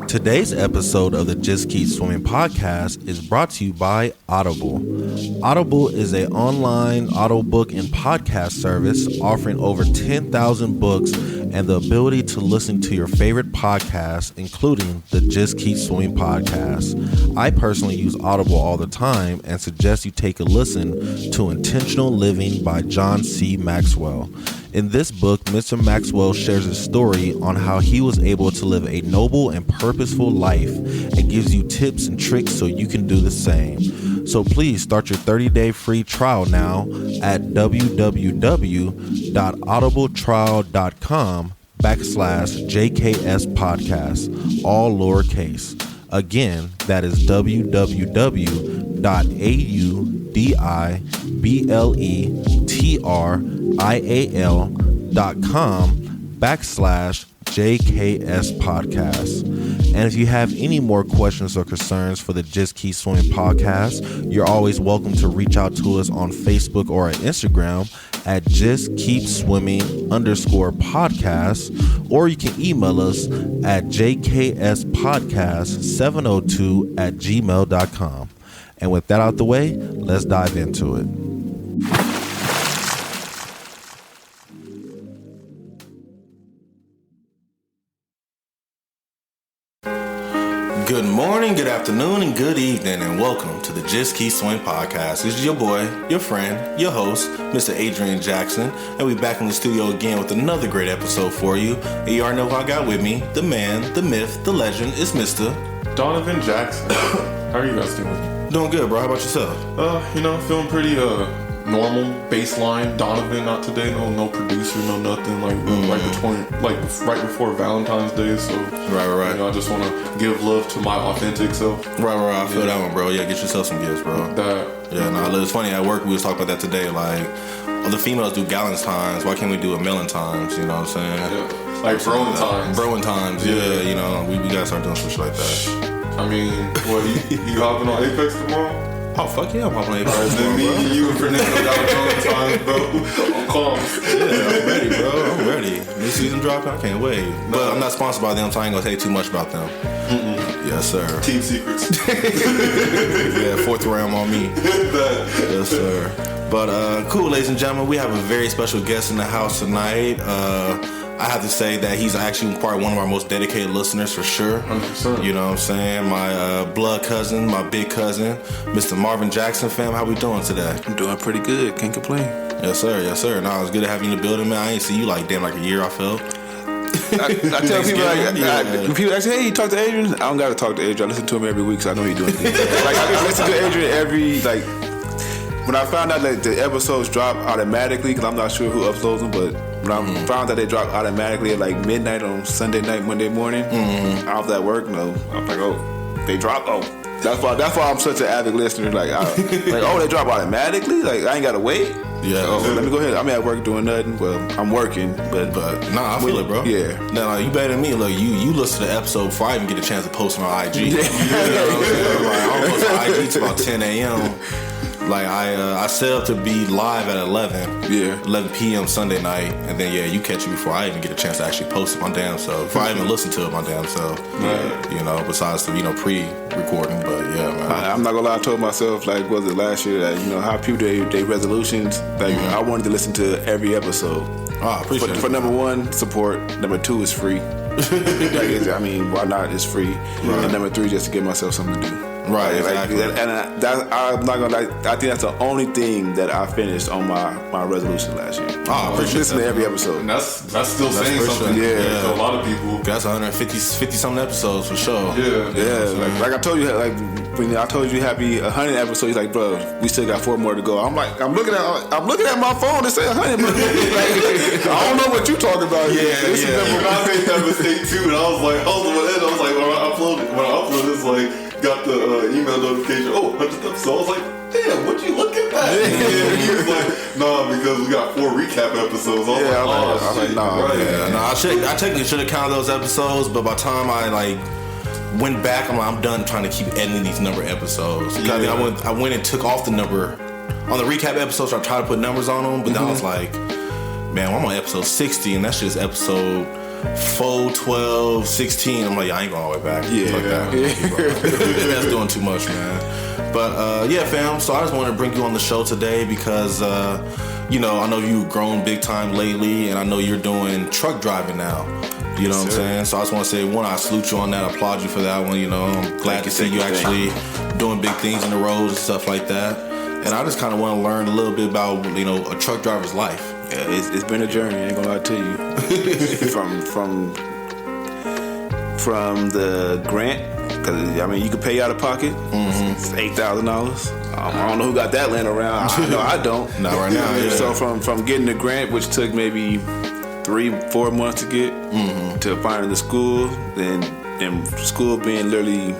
Today's episode of the Just Keep Swimming podcast is brought to you by Audible. Audible is an online audiobook and podcast service offering over 10,000 books and the ability to listen to your favorite podcasts, including the Just Keep Swimming podcast. I personally use Audible all the time and suggest you take a listen to Intentional Living by John C. Maxwell. In this book, Mr. Maxwell shares his story on how he was able to live a noble and purposeful life and gives you tips and tricks so you can do the same. So please start your 30-day free trial now at www.audibletrial.com/JKS podcast, all lowercase. Again, that is www.audibletrial.com/JKS podcast. And if you have any more questions or concerns for the Just Keep Swimming podcast, you're always welcome to reach out to us on Facebook or at Instagram at justkkeepswimming_podcast, or you can email us at jkspodcast702@gmail.com. And with that out the way, let's dive into it. Good morning, good afternoon, and good evening, and welcome to the Just Keep Swimming podcast. This is your boy, your friend, your host, Mr. Adrian Jackson, and we're back in the studio again with another great episode for you. And you already know who I got with me, the man, the myth, the legend, is Mr. Donovan Jackson. How are you guys doing? Doing good, bro. How about yourself? Feeling pretty normal, baseline. Donovan, not today. No producer, no nothing. Right before Valentine's Day. So right. I just want to give love to my authentic self. Right. I feel that one, bro. Yeah, get yourself some gifts, bro. It's funny at work. We was talking about that today. Like, the females do Galentine's. Why can't we do a Melentine's? You know what I'm saying? Yeah. Like Broin times. Yeah. You know, we gotta start doing some shit like that. I mean, what, you hopping on Apex tomorrow? Oh, fuck yeah, I'm hopping on Apex tomorrow, me, bro. You and Fernando got times, bro. I'm calm. Yeah, I'm ready, bro. I'm ready. New season dropping, I can't wait. But I'm not sponsored by them, so I ain't gonna say too much about them. Yes, sir. Team secrets. Yeah, fourth round on me. Yes, sir. But cool, ladies and gentlemen, we have a very special guest in the house tonight. I have to say that he's actually probably one of our most dedicated listeners for sure. 100%. You know what I'm saying? My blood cousin, my big cousin, Mr. Marvin Jackson, fam. How we doing today? I'm doing pretty good. Can't complain. Yes, sir. No, it's good to have you in the building, man. I ain't see you like a year, I felt. I tell people, when people ask, hey, you talk to Adrian? I don't got to talk to Adrian. I listen to him every week, so I know he's doing things. I listen to Adrian when I found out that the episodes drop automatically, because I'm not sure who uploads them, but when I found out they drop automatically at midnight on Sunday night, Monday morning, I was at work, I'm like, oh, they drop? Oh. That's why I'm such an avid listener. They drop automatically? Like, I ain't got to wait? Yeah. Oh, let me go ahead. I'm at work doing nothing. Well, I'm working, but nah, I feel it, bro. Yeah. Nah, you better than me. Look, you listen to the episode before I even get a chance to post on IG. You know what I'm saying? Like, I don't post on IG till about 10 a.m. Like, I set up to be live at 11 p.m. Sunday night, and then, you catch me before I even get a chance to actually post it my damn self. Before I even listen to it my damn self. Right. You know, besides the, pre-recording, but yeah, man. I'm not gonna lie, I told myself, was it last year, that, how people they resolutions, I wanted to listen to every episode. I appreciate it. For number one, support. Number two is free. Why not? It's free. Right. And number three, just to give myself something to do. Right, exactly. I'm not gonna lie. I think that's the only thing that I finished on my resolution last year. I appreciate listen to every episode. And that's still saying something. Sure. Yeah. To a lot of people. That's 50 something episodes for sure. Yeah. Like I told you, when I told you happy 100 episodes, he's like, bro, we still got 4 more to go. I'm like, I'm looking at my phone and say 100. But I don't know what you talking about. Yeah. I made that mistake too, and I was like, when I uploaded this, got the email notification. 100th episode. I was like, damn, would you look at that? He was like, nah, because we got 4 recap episodes. I technically should have counted those episodes, but by the time I went back, I'm done trying to keep editing these number episodes. I went and took off the number on the recap episodes. I tried to put numbers on them, but then I was like, man, I'm on episode 60, and that's just episode 4, 12, 16. I'm like, I ain't going all the way back. Yeah. Fuck that. That's doing too much, man. But yeah, fam. So I just wanted to bring you on the show today because, you know, I know you've grown big time lately, and I know you're doing truck driving now. You know what I'm saying? So I just want to say, one, I salute you on that. I applaud you for that one. You know, I'm glad to see you actually doing big things on the roads and stuff like that. And I just kind of want to learn a little bit about, you know, a truck driver's life. Yeah, it's been a journey. I ain't gonna lie to you. from the grant, because I mean, you could pay out of pocket. It's $8,000. I don't know who got that laying around. I know I don't. Not right now. Yeah. So from getting the grant, which took maybe 3-4 months to get, to finding the school, then school being literally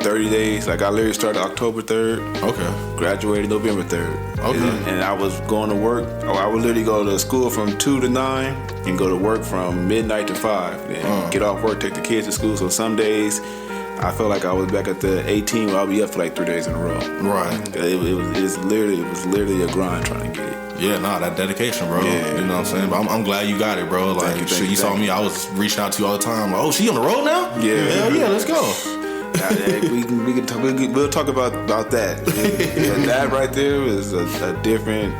30 days. Like I literally started October 3rd. Okay. Graduated November 3rd. Okay. And I was going to work. I would literally go to school from 2 to 9 and go to work from midnight to 5. And get off work, take the kids to school. So some days I felt like I was back at the 18 where I'll be up for like 3 days in a row. Right. It was literally a grind trying to get it. Yeah, nah, that dedication, bro. Yeah. You know what I'm saying? But I'm glad you got it, bro. Like, Thank shit, you, you saw me. I was reaching out to you all the time. Like, oh, she on the road now? Yeah. Hell yeah, let's go. We'll talk about that. Yeah, that right there is a different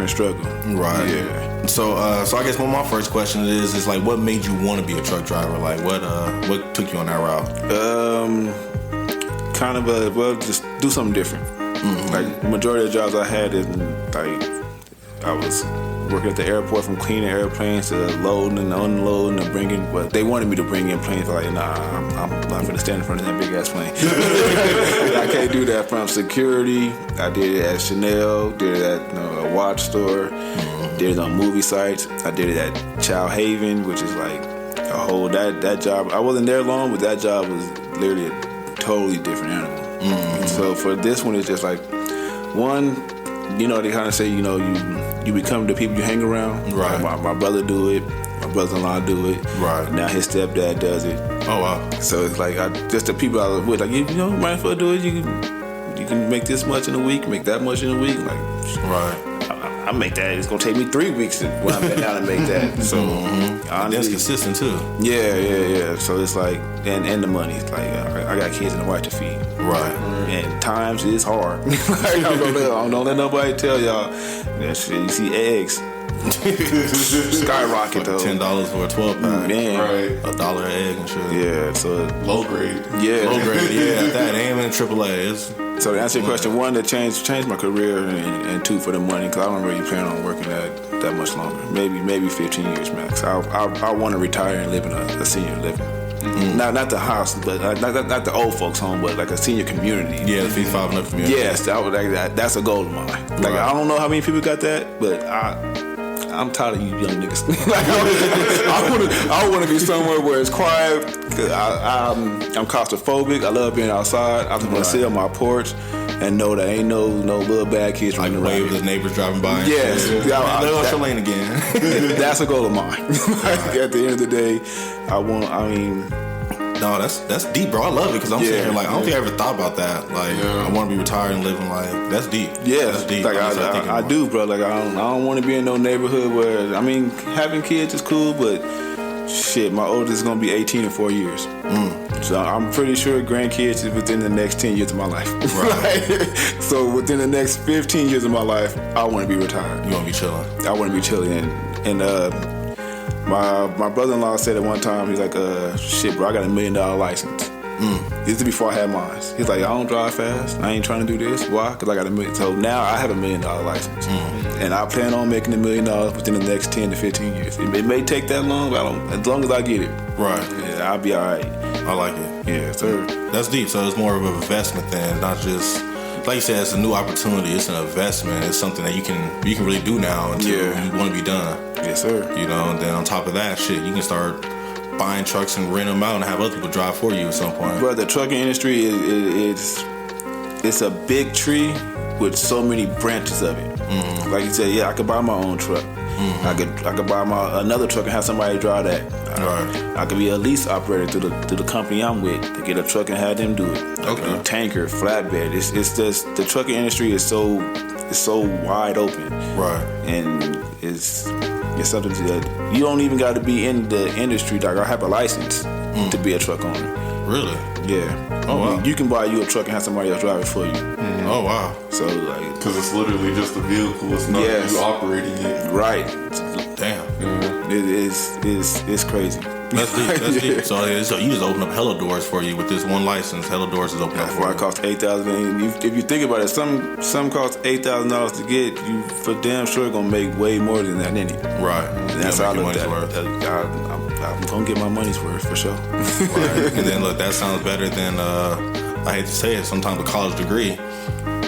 struggle. Right. Yeah. So I guess one of my first question is like, what made you want to be a truck driver? Like, what took you on that route? Just do something different. Like the majority of the jobs I had is like I was working at the airport, from cleaning airplanes to loading and unloading and bringing. But they wanted me to bring in planes. Like, nah, I'm not gonna stand in front of that big ass plane. I can't do that. From security, I did it at Chanel, did it at a watch store, did it on movie sites. I did it at Chow Haven, which is like a whole that job. I wasn't there long, but that job was literally a totally different animal. So for this one, it's just like one. You know, they kind of say, you know, you become the people you hang around. Right. Like my brother do it. My brother-in-law do it. Right. Now his stepdad does it. Oh, wow. So it's like, just the people I was with, like, you know, might as well do it. You can make this much in a week, make that much in a week. Like, right. I make that. It's going to take me 3 weeks when I'm down to make that. So, honestly. That's consistent, too. Yeah. So it's like, and the money. It's like, I got kids and a wife to feed. Right. And times is hard. Like, don't let nobody tell y'all that shit. You see eggs skyrocket though. $10 for a 12-pack. Man, Right. $1 an egg and shit. yeah. So Low grade. yeah, Low grade, yeah. That ain't even AAA. It's So to answer your question, one, to change my career, and two, for the money, because I don't really plan on working that much longer. Maybe 15 years max. I want to retire and live in a senior living. Not the house, but not the old folks' home, but like a senior community. yeah, the 55 and up community. Yes, that's a goal of mine. Like, Right. I don't know how many people got that, but I'm tired of you young niggas. Like, I want to be somewhere where it's quiet. Cause I'm claustrophobic. I love being outside. I just want to sit on my porch and know that ain't no little bad kids Like running the around. wave of the neighbors driving by. And Yes. shit. Yeah, Let that- your lane again. That's a goal of mine. Like, at the end of the day, No, that's deep, bro. I love it because I'm sitting here like, I don't think I ever thought about that. Like, I want to be retired and living like, that's deep. yeah, That's deep. like I'm just thinking I about do, bro. Like, I don't want to be in no neighborhood where, I mean, having kids is cool, but shit, my oldest is gonna be 18 in 4 years. So I'm pretty sure grandkids is within the next 10 years of my life. Right. Like, so within the next 15 years of my life, I want to be retired. You want to be chilling. I want to be chilling. And my brother-in-law said at one time, he's like, shit, bro, I got $1 million license. This is before I had mine. He's like, I don't drive fast. I ain't trying to do this. Why? Because I got $1 million. So now I have $1 million license. And I plan on making $1 million within the next 10 to 15 years. It may take that long, but as long as I get it, Right. yeah, I'll be all right. I like it. Yeah, sir. That's deep. So it's more of an investment than not just, like you said, it's a new opportunity. It's an investment. It's something that you can really do now until you want to be done. Yes, sir. You know, and then on top of that, shit, you can start buying trucks and rent them out and have other people drive for you at some point. But the trucking industry it's a big tree with so many branches of it. Like you said, yeah, I could buy my own truck. I could buy another truck and have somebody drive that. Right. I could be a lease operator to the company I'm with to get a truck and have them do it. Okay. Tanker, flatbed. It's just the trucking industry is so so wide open, right? And it's something that you don't even got to be in the industry. Like I have a license to be a truck owner. Really? Yeah. Oh wow. You can buy you a truck and have somebody else drive it for you. Oh wow. So like, because it's literally just a vehicle. It's not you operating it. Right. Damn. It's crazy. That's deep. That's deep. So you just open up hella doors for you with this one license. Hella doors is open up for you. It costs $8,000. If you think about it, some cost $8,000 to get. You for damn sure gonna make way more than that in it. Right. And that's how I looked at it. I'm gonna get my money's worth for sure. Right. And then look, that sounds better than I hate to say it. Sometimes a college degree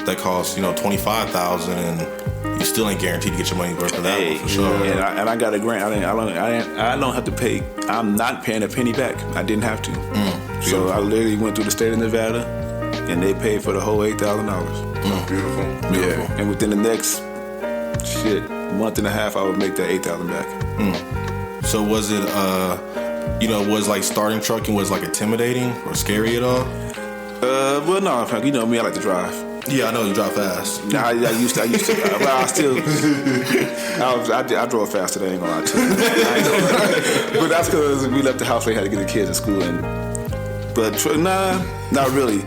that costs $25,000 and you still ain't guaranteed to get your money's worth for that one for sure. And I got a grant. I don't have to pay. I'm not paying a penny back. I didn't have to. So I literally went through the state of Nevada, and they paid for the whole $8,000. Beautiful. Yeah. And within the next month and a half, I would make that $8,000 back. So was it was like starting trucking was like intimidating or scary at all? Well, no, Frank. You know me. I like to drive. Yeah, I know you drive fast. Nah, I used to. But I still. I drove fast today. I ain't gonna lie to you. But that's because we left the house. We had to get the kids to school, not really.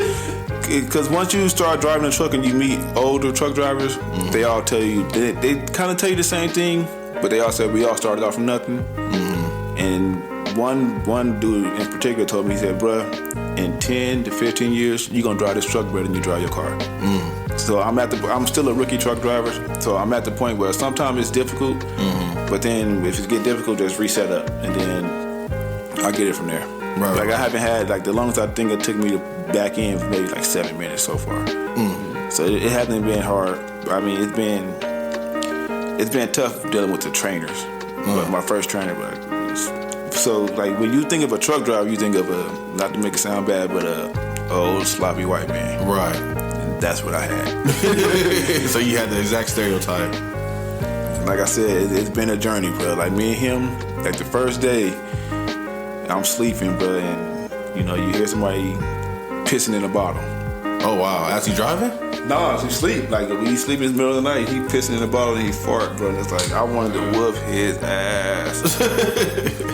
Because once you start driving a truck and you meet older truck drivers, they all tell you. They kind of tell you the same thing, but they all said we all started off from nothing. And one dude in particular told me, he said, "Bruh, in 10 to 15 years, you're gonna drive this truck better than you drive your car." So I'm still a rookie truck driver. So I'm at the point where sometimes it's difficult, but then if it get difficult, just reset up, and then I get it from there. Right. Like I haven't had the longest I think it took me to back in was maybe like 7 minutes so far. So it hasn't been hard. I mean, it's been tough dealing with the trainers. But my first trainer, so like when you think of a truck driver, you think of not to make it sound bad, but a old sloppy white man. Right. And that's what I had. So you had the exact stereotype. Like I said, it's been a journey, bro. Like me and him, like the first day, I'm sleeping, bro, and you hear somebody pissing in a bottle. Oh wow! As he driving? No, he sleep. Like when he sleep in the middle of the night, he pissing in the bottle and he fart, bro. And it's like I wanted to whoop his ass.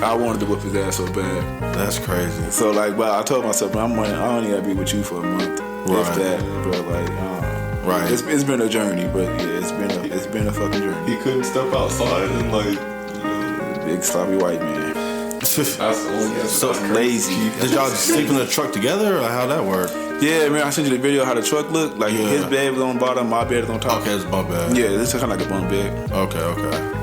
I wanted to whoop his ass so bad. That's crazy. So like, well, I told myself, I only gotta be with you for a month. Right. If that, bro. Like, right. It's been a journey, but yeah, it's been a fucking journey. He couldn't step outside and Big sloppy white man. So lazy. Did y'all sleep in the truck together, or how'd that work? Yeah, man, I sent you the video of how the truck looked. Like his bed was on the bottom, my bed was on top. Okay, it's bunk bed. Yeah, this is kind of like a bunk bed. Okay.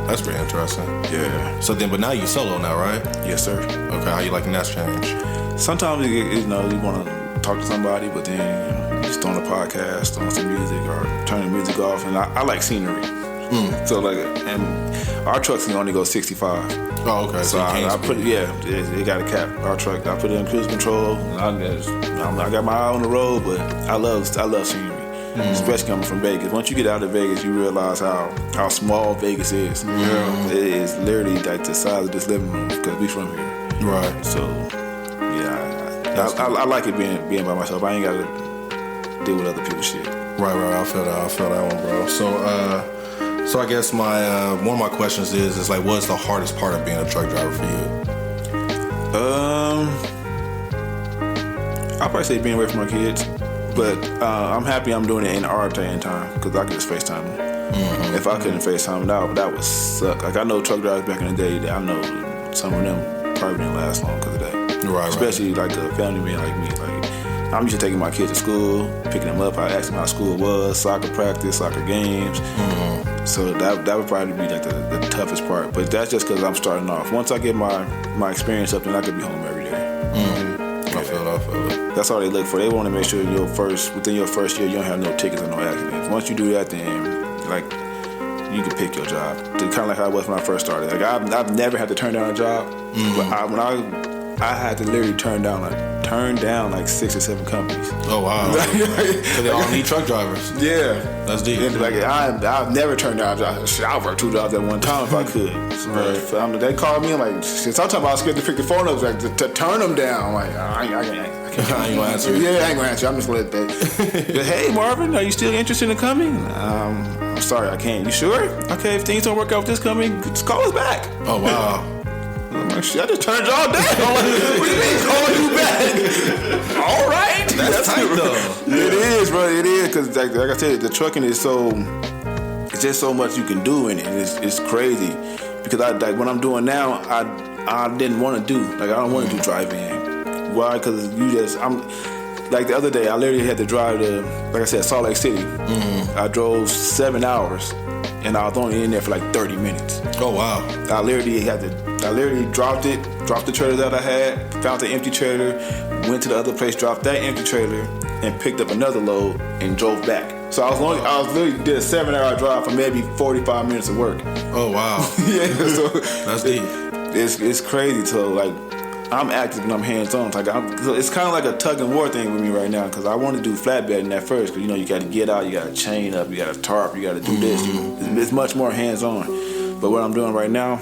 That's pretty interesting. Yeah. So then, but now you solo now, right? Yes, sir. Okay, how you liking that change? Sometimes you want to talk to somebody, but then just on a podcast, on some music, or turn the music off. And I like scenery. So like, and our trucks can only go 65. Oh, okay. So I put it got a cap. Our truck, I put it in cruise control. And I got my eye on the road, but I love scenery, especially coming from Vegas. Once you get out of Vegas, you realize how small Vegas is. Yeah, it is literally like the size of this living room because we from here. Right. So yeah, I like it being by myself. I ain't got to deal with other people's shit. Right. I feel that one, bro. So I guess one of my questions is like, what's the hardest part of being a truck driver for you? I'll probably say being away from my kids, but I'm happy I'm doing it in our day and time because I can just FaceTime them. If I couldn't FaceTime them, that would suck. Like I know truck drivers back in the day that I know some of them probably didn't last long because of that. Right. Especially like a family man like me. Like I'm used to taking my kids to school, picking them up. I asked them how school was, soccer practice, soccer games. So that would probably be like the toughest part. But that's just because I'm starting off. Once I get my experience up, then I could be home every day. I feel it. That's all they look for. They want to make sure within your first year, you don't have no tickets or no accidents. Once you do that, then like you can pick your job. Kind of like how I was when I first started. Like I've never had to turn down a job. But when I I had to literally turn down like 6 or 7 companies. Oh wow! Because they all need truck drivers. Yeah, that's deep. And like I've never turned down jobs. I'll work 2 jobs at one time if I could. So right. They called me. I'm like, sometimes I was scared to pick the phone up, like to turn them down. Like I ain't gonna answer. Yeah, I ain't gonna answer. I'm just gonna let that. Hey Marvin, are you still interested in coming? I'm sorry, I can't. You sure? Okay, if things don't work out with this coming, just call us back. Oh wow. I'm like, shit, I just turned y'all down. What do you mean calling you back? All right. That's tight though. It is, bro. It is, because like I said, the trucking is it's just so much you can do in it. It's crazy. Because what I'm doing now, I didn't want to do. Like, I don't want to do drive-in. Why? Because I'm like the other day, I literally had to drive to, like I said, Salt Lake City. Mm-hmm. I drove 7 hours, and I was only in there for like 30 minutes. Oh wow! I literally dropped the trailer that I had, found the empty trailer, went to the other place, dropped that empty trailer, and picked up another load and drove back. So I was literally did a 7-hour drive for maybe 45 minutes of work. Oh wow! Yeah, so that's deep. It's crazy. So like, I'm active and I'm hands-on. Like it's kind of like a tug and war thing with me right now, because I want to do flatbedding at first. Because you got to get out, you got to chain up, you got to tarp, you got to do this. It's much more hands-on. But what I'm doing right now,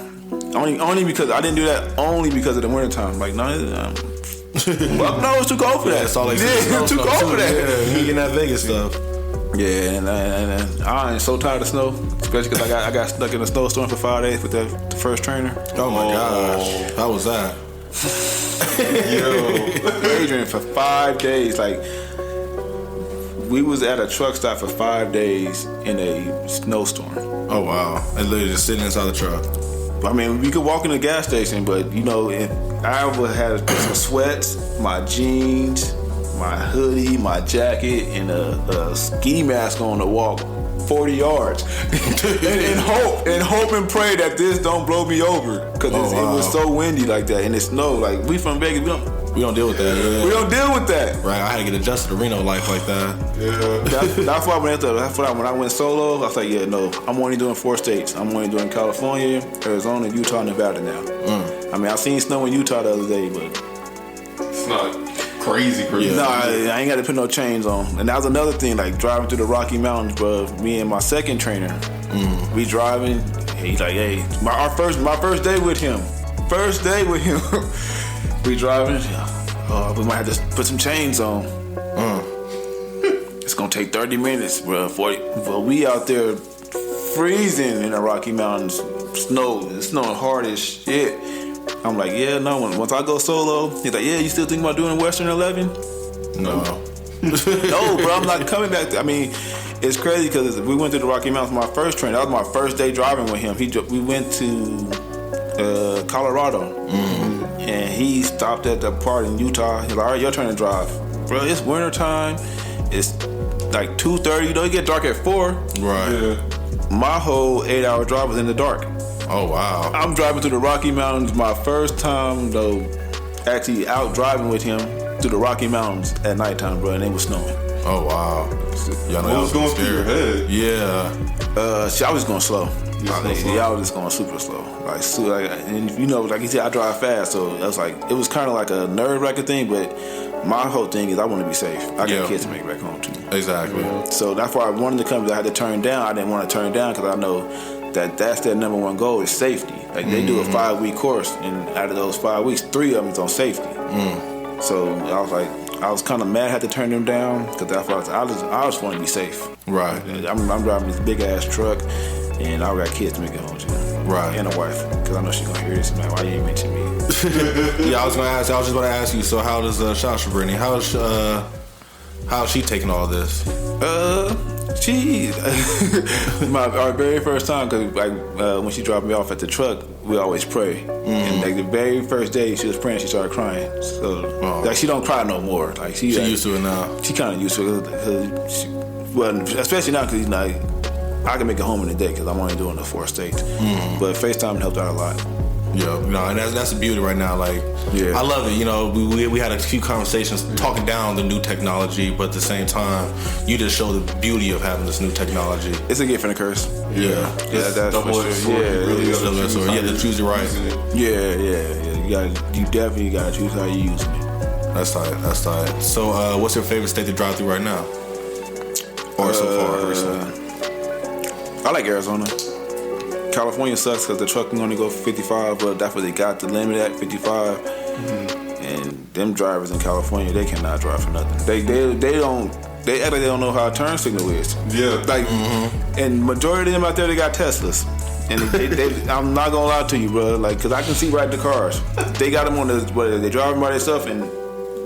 only because I didn't do that only because of the wintertime. Like no, it's too cold for that. It's all like it's too cold for that. Yeah, you getting that Vegas stuff. Yeah, and I'm so tired of snow, especially because I got stuck in a snowstorm for 5 days with the first trainer. Oh my gosh, how was that? Yo, Adrian, for 5 days, like we was at a truck stop for 5 days in a snowstorm. Oh wow! And literally just sitting inside the truck. I mean, we could walk in the gas station, but I would have some sweats, my jeans, my hoodie, my jacket, and a ski mask on to walk 40 yards, and hope and pray that this don't blow me over, because it was so windy like that, and it snowed. Like, we from Vegas, we don't deal with that. Yeah. We don't deal with that. Right, I had to get adjusted to Reno life like that. Yeah, that's why when I went solo, I was like, yeah, no, I'm only doing 4 states. I'm only doing California, Arizona, Utah, Nevada now. I mean, I seen snow in Utah the other day, but it's not crazy. Yeah. No, I ain't got to put no chains on. And that was another thing, like driving through the Rocky Mountains, bro. Me and my second trainer, we driving. He's like, hey, my first day with him. We driving. We might have to put some chains on. It's gonna take 30 minutes, bro. We out there freezing in the Rocky Mountains, it's snowing hard as shit. I'm like, yeah, no. Once I go solo, he's like, yeah, you still thinking about doing Western 11? No. No, bro, I'm not coming back. I mean, it's crazy because we went to the Rocky Mountains. My first train, that was my first day driving with him. We went to Colorado, and he stopped at the part in Utah. He's like, all right, your turn to drive. Bro, it's winter time. It's like 2:30. You get dark at 4. Right. Yeah. My whole 8-hour drive was in the dark. Oh wow! I'm driving through the Rocky Mountains. My first time though, actually out driving with him through the Rocky Mountains at nighttime, bro, and it was snowing. Oh wow! What was going through your head? Yeah. I was going slow. I was just going super slow. And like you said, I drive fast, so it was kind of like a nerve-wracking thing. But my whole thing is I want to be safe. I got kids to make it back home too. Exactly. So that's why one of the companies I had to turn down. I didn't want to turn down because I know that's their number one goal is safety. Like they do a 5-week course, and out of those 5 weeks, 3 of them is on safety. So I was kind of mad I had to turn them down because I just want to be safe. Right. I'm driving this big ass truck, and I got kids to make it home to. Right. And a wife, because I know she's gonna hear this. Man, why you ain't mention me? Yeah, I was just gonna ask you. So how does Shasha Brittany? How's she taking all this? Our very first time, because when she dropped me off at the truck, we always pray. And like the very first day she was praying, she started crying. So she don't cry no more. Like she used to it now. She kind of used to it. Well, especially now because I can make it home in a day because I'm only doing the 4 states. But FaceTime helped out a lot. Yeah, and that's the beauty right now. Like, I love it. We had a few conversations talking down the new technology, but at the same time, you just show the beauty of having this new technology. It's a gift and a curse. Yeah, that's double-edged sword. Yeah, really double-edged sword. You have to choose it right. Yeah. You definitely gotta choose how you use it. That's tight. So, what's your favorite state to drive through right now? Or so far, recently? I like Arizona. California sucks because the truck can only go 55, but that's what they got the limit at 55. And them drivers in California, they cannot drive for nothing. They act like they don't know how a turn signal is. Yeah. Like, and majority of them out there, they got Teslas. And I'm not gonna lie to you, bro. Like, cause I can see right the cars. They got them on they driving by their stuff, and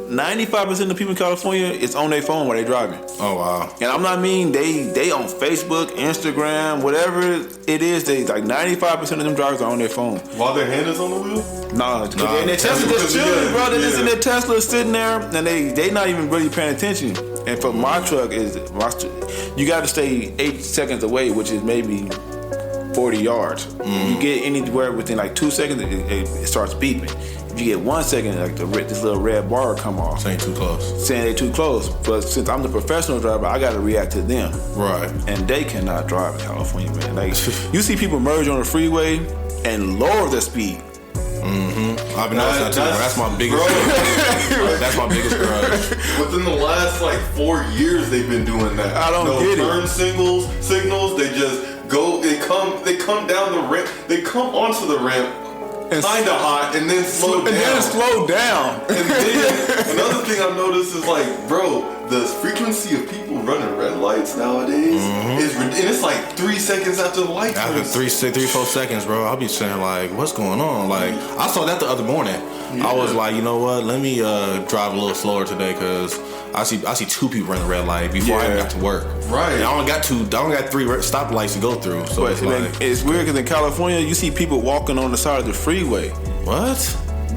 95% of the people in California, it's on their phone while they driving. Oh wow! And I'm not mean they on Facebook, Instagram, whatever it is. They like 95% of them drivers are on their phone While their hand is on the wheel? Nah, and their Tesla just chilling, bro. They just in their Tesla sitting there, and they not even really paying attention. And for my truck you got to stay 8 seconds away, which is maybe 40 yards. You get anywhere within like 2 seconds, it starts beeping. If you get 1 second, like this little red bar come off. Saying too close. Saying they too close. But since I'm the professional driver, I got to react to them. Right. And they cannot drive in California, man. Like, you see people merge on the freeway and lower their speed. I've been noticing that too. That's my biggest. That's my biggest grudge. Within the last like 4 years, they've been doing that. I don't get it. Turn signals. They just go. They come down the ramp. They come onto the ramp. Kinda hot, and then slow down. And then slow down. And then another thing I've noticed is like, bro, the frequency of people running red lights nowadays is, and it's like 3 seconds after the light After turns. 3-4 seconds, bro, I'll be saying like, what's going on? Like, I saw that the other morning. I was like, you know what? Let me drive a little slower today because I see 2 people running the red light before I even got to work. Right. And I only got 3 stoplights to go through. So But it's like, it's weird because in California, you see people walking on the side of the freeway. what?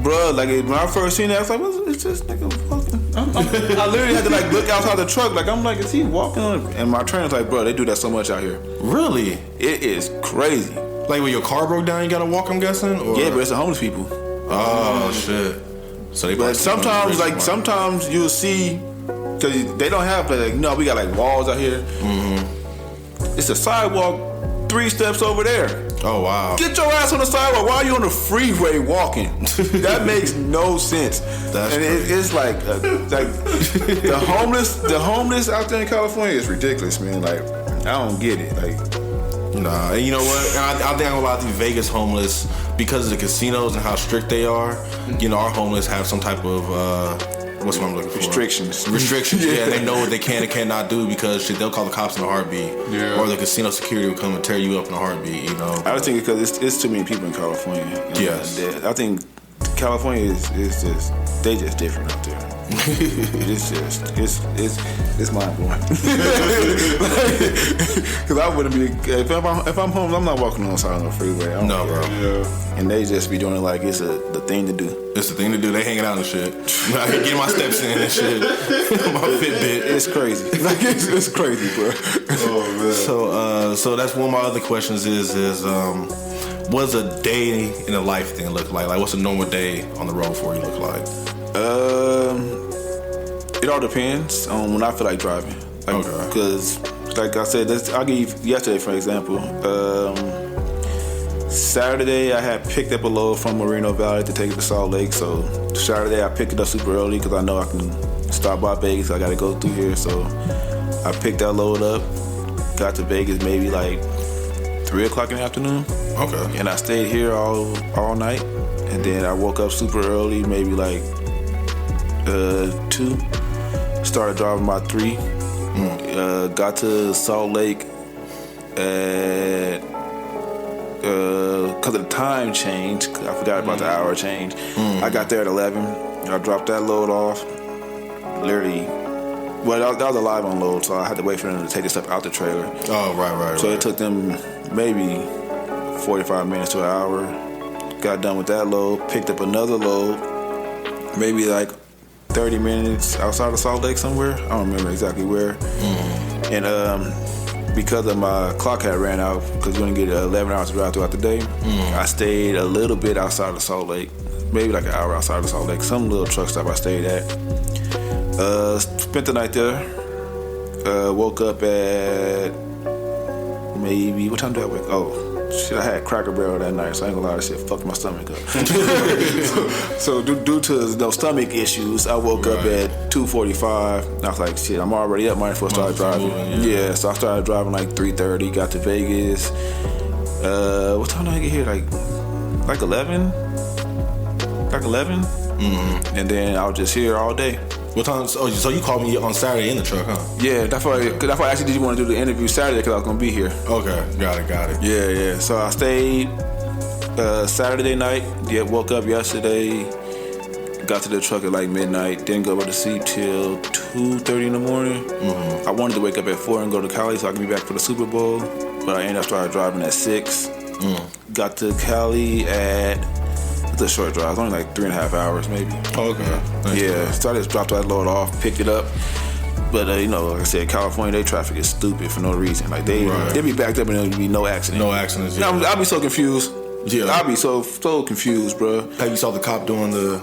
Bruh, like when I first seen that, I was like, what's this nigga walking? I literally had to like look outside the truck. Like, I'm like, is he walking on it? And my trainer's like, bro, they do that so much out here. Really? It is crazy. Like when your car broke down, you gotta walk, I'm guessing? Or? Yeah, but it's the homeless people. Oh, shit. So they But sometimes you'll see, because they don't have, like, we got like walls out here. It's a sidewalk 3 steps over there. Oh, wow. Get your ass on the sidewalk. Why are you on the freeway walking? That makes no sense. That's and it's like the homeless out there in California is ridiculous, man. Like, I don't get it. Like, nah, and you know what? I think I'm gonna lie to you, Vegas homeless, because of the casinos and how strict they are. You know, our homeless have some type of what's what I'm looking for? Restrictions. Yeah, they know what they can and cannot do because shit, they'll call the cops in a heartbeat. Yeah. Or the casino security will come and tear you up in a heartbeat. You know. I just think because it's too many people in California. Yes. I think California is just they just different out there. It's mind blowing. Because I wouldn't be if I'm home, I'm not walking on the side of the freeway. No, bro. Yeah. And they just be doing it like it's the thing to do. It's the thing to do. They hanging out and shit. I can get my steps in and shit. My Fitbit. It's crazy. Like it's crazy, bro. Oh man. So that's one of my other questions is what does a day in a life thing look like? Like, what's a normal day on the road for you look like? It all depends on when I feel like driving. Like, Okay. Because, like I said, I'll give you yesterday, for example. Saturday, I had picked up a load from Moreno Valley to take it to Salt Lake. So Saturday, I picked it up super early because I know I can stop by Vegas. I got to go through here. So I picked that load up, got to Vegas maybe like 3 o'clock in the afternoon. Okay. And I stayed here all night. And then I woke up super early, maybe like 2. Started driving by 3. Got to Salt Lake at because of the time change. I forgot about the hour change. I got there at 11. I dropped that load off. Literally, well, that was a live unload, so I had to wait for them to take the stuff out the trailer. Oh, right. So it took them maybe 45 minutes to an hour. Got done with that load, picked up another load, maybe like 30 minutes outside of Salt Lake somewhere. I don't remember exactly where. And because of my clock had ran out, because you only get 11 hours to drive throughout the day, I stayed a little bit outside of Salt Lake, maybe like an hour outside of Salt Lake. Some little truck stop I stayed at. Spent the night there. Woke up at maybe, what time did I wake up? Oh, Shit, I had Cracker Barrel that night, so I ain't gonna lie, that shit fucked my stomach up. so due to those stomach issues, I woke up at 2:45. I was like, shit, I'm already up, might as well start driving. Yeah, so I started driving like 3:30, got to Vegas. What time did I get here? Like 11? Like 11? Mm-hmm. And then I was just here all day. What time? Oh, so you called me on Saturday in the truck, huh? Yeah, that's why I actually didn't want to do the interview Saturday because I was gonna be here. Okay, got it. Yeah. So I stayed Saturday night. Yeah, woke up yesterday. Got to the truck at like midnight. Didn't go to sleep till 2:30 in the morning. Mm-hmm. I wanted to wake up at 4 and go to Cali so I can be back for the Super Bowl, but I ended up started driving at 6. Got to Cali at. It's a short drive. It's only like 3.5 hours, maybe. Oh, okay. Nice. Yeah. So I just dropped that load off, picked it up. But like I said, California, their traffic is stupid for no reason. Like they be backed up and there'll be no accident. No accidents. Yeah. I'll be so confused. Yeah. I'll be so confused, bro. Have you saw the cop doing the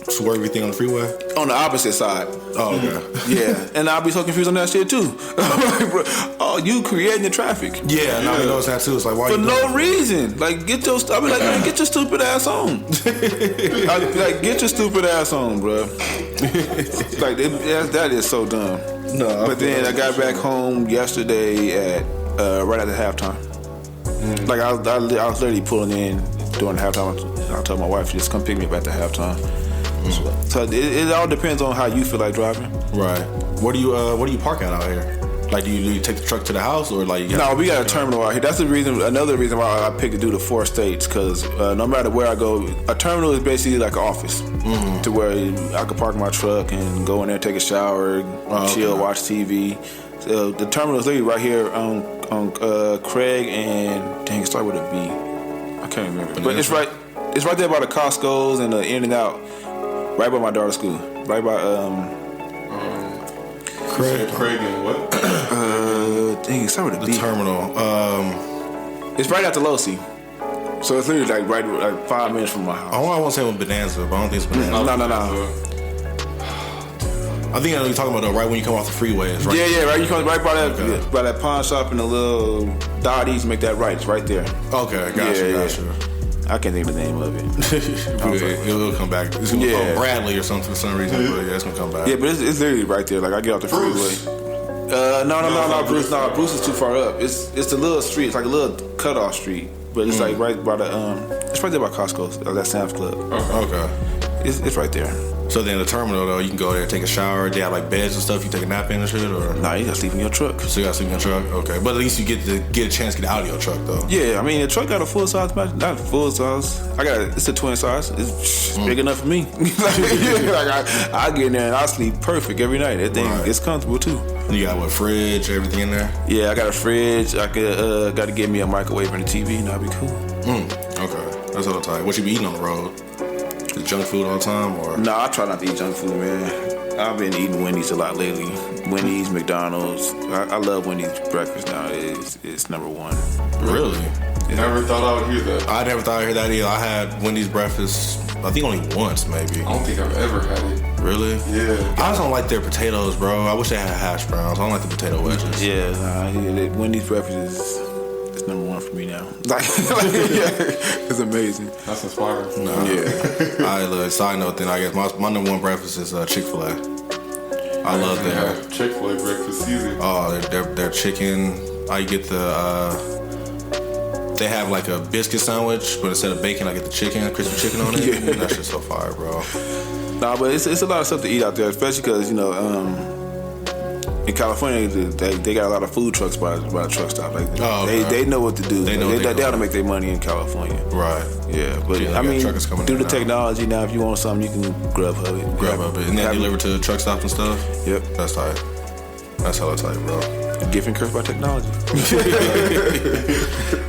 swervy thing on the freeway? On the opposite side. Oh, okay. Yeah, and I'll be so confused on that shit too. I'm like, bro, you creating the traffic. Yeah, and I noticed that too. It's like, why for you no reason. Like, get your. I be like, man, get your stupid ass on. Get your stupid ass on, bro. Like, that is so dumb. No. But then I got back home yesterday at right after halftime. Like I was literally pulling in during halftime. I told my wife, just come pick me up at the halftime. So it all depends on how you feel like driving. Right. Where do you park out here? Like, do you take the truck to the house or like? No, we got a terminal out here. That's the reason. Another reason why I picked to do the 4 states, because no matter where I go, a terminal is basically like an office to where I can park my truck and go in there, take a shower, chill, watch TV. So the terminal is literally right here on Craig and dang, it started with a B. I can't remember, but it's right. It's right there by the Costco's and the In and Out. Right by my daughter's school. Right by Craig and what? Dang, it's with a the B. terminal. It's right after Losi. So it's literally like 5 minutes from my house. I want to say with Bonanza, but I don't think it's Bonanza. No. I think I know what you're talking about though. Right when you come off the freeway, it's right. Yeah, right. You come right by that pawn shop and the little Dottie's. Make that right. It's right there. Okay, gotcha. I can't think of the name of it. It will come back. It's gonna call Bradley or something for some reason, but yeah, it's gonna come back. Yeah, but it's literally right there. Like I get off the freeway. No, Bruce. No, Bruce is too far up. It's the little street. It's like a little cutoff street, but it's like right by the It's right there by Costco's. That Sam's Club. Okay. It's right there. So then the terminal though, you can go there, take a shower. They have like beds and stuff. You take a nap in and shit, or nah, you gotta sleep in your truck. So you gotta sleep in your truck. Okay, but at least you get a chance to get out of your truck though. Yeah, I mean the truck got a full size, not full size. It's a twin size. It's big enough for me. I get in there and I sleep perfect every night. That thing is comfortable too. You got fridge, everything in there? Yeah, I got a fridge. I could got to get me a microwave and a TV, and that'll be cool. Okay, that's all tight. What you be eating on the road? Is junk food all the time, or? Nah, I try not to eat junk food, man. I've been eating Wendy's a lot lately. Wendy's, McDonald's. I love Wendy's breakfast now. It's number one. Really? Never thought I would hear that. I never thought I'd hear that either. I had Wendy's breakfast, I think only once, maybe. I don't think I've ever had it. Really? Yeah. I just don't like their potatoes, bro. I wish they had hash browns. I don't like the potato wedges. Yeah, Wendy's breakfast is number one for me now. It's amazing. That's inspiring. No. Yeah. I look. Side note, then I guess my number one breakfast is Chick-fil-A. I love their Chick-fil-A breakfast season. Oh, their chicken. I get they have like a biscuit sandwich, but instead of bacon, I get the crispy chicken on it. Yeah. That shit's so fire, bro. Nah, but it's a lot of stuff to eat out there, especially because in California they got a lot of food trucks by the truck stop. Like they know what to do. They know how to make their money in California. Right. Yeah, but I mean, through the technology now, if you want something, you can Grubhub it. And then deliver to truck stops and stuff. Yep. That's tight. That's hella tight, bro. Gift cursed by technology.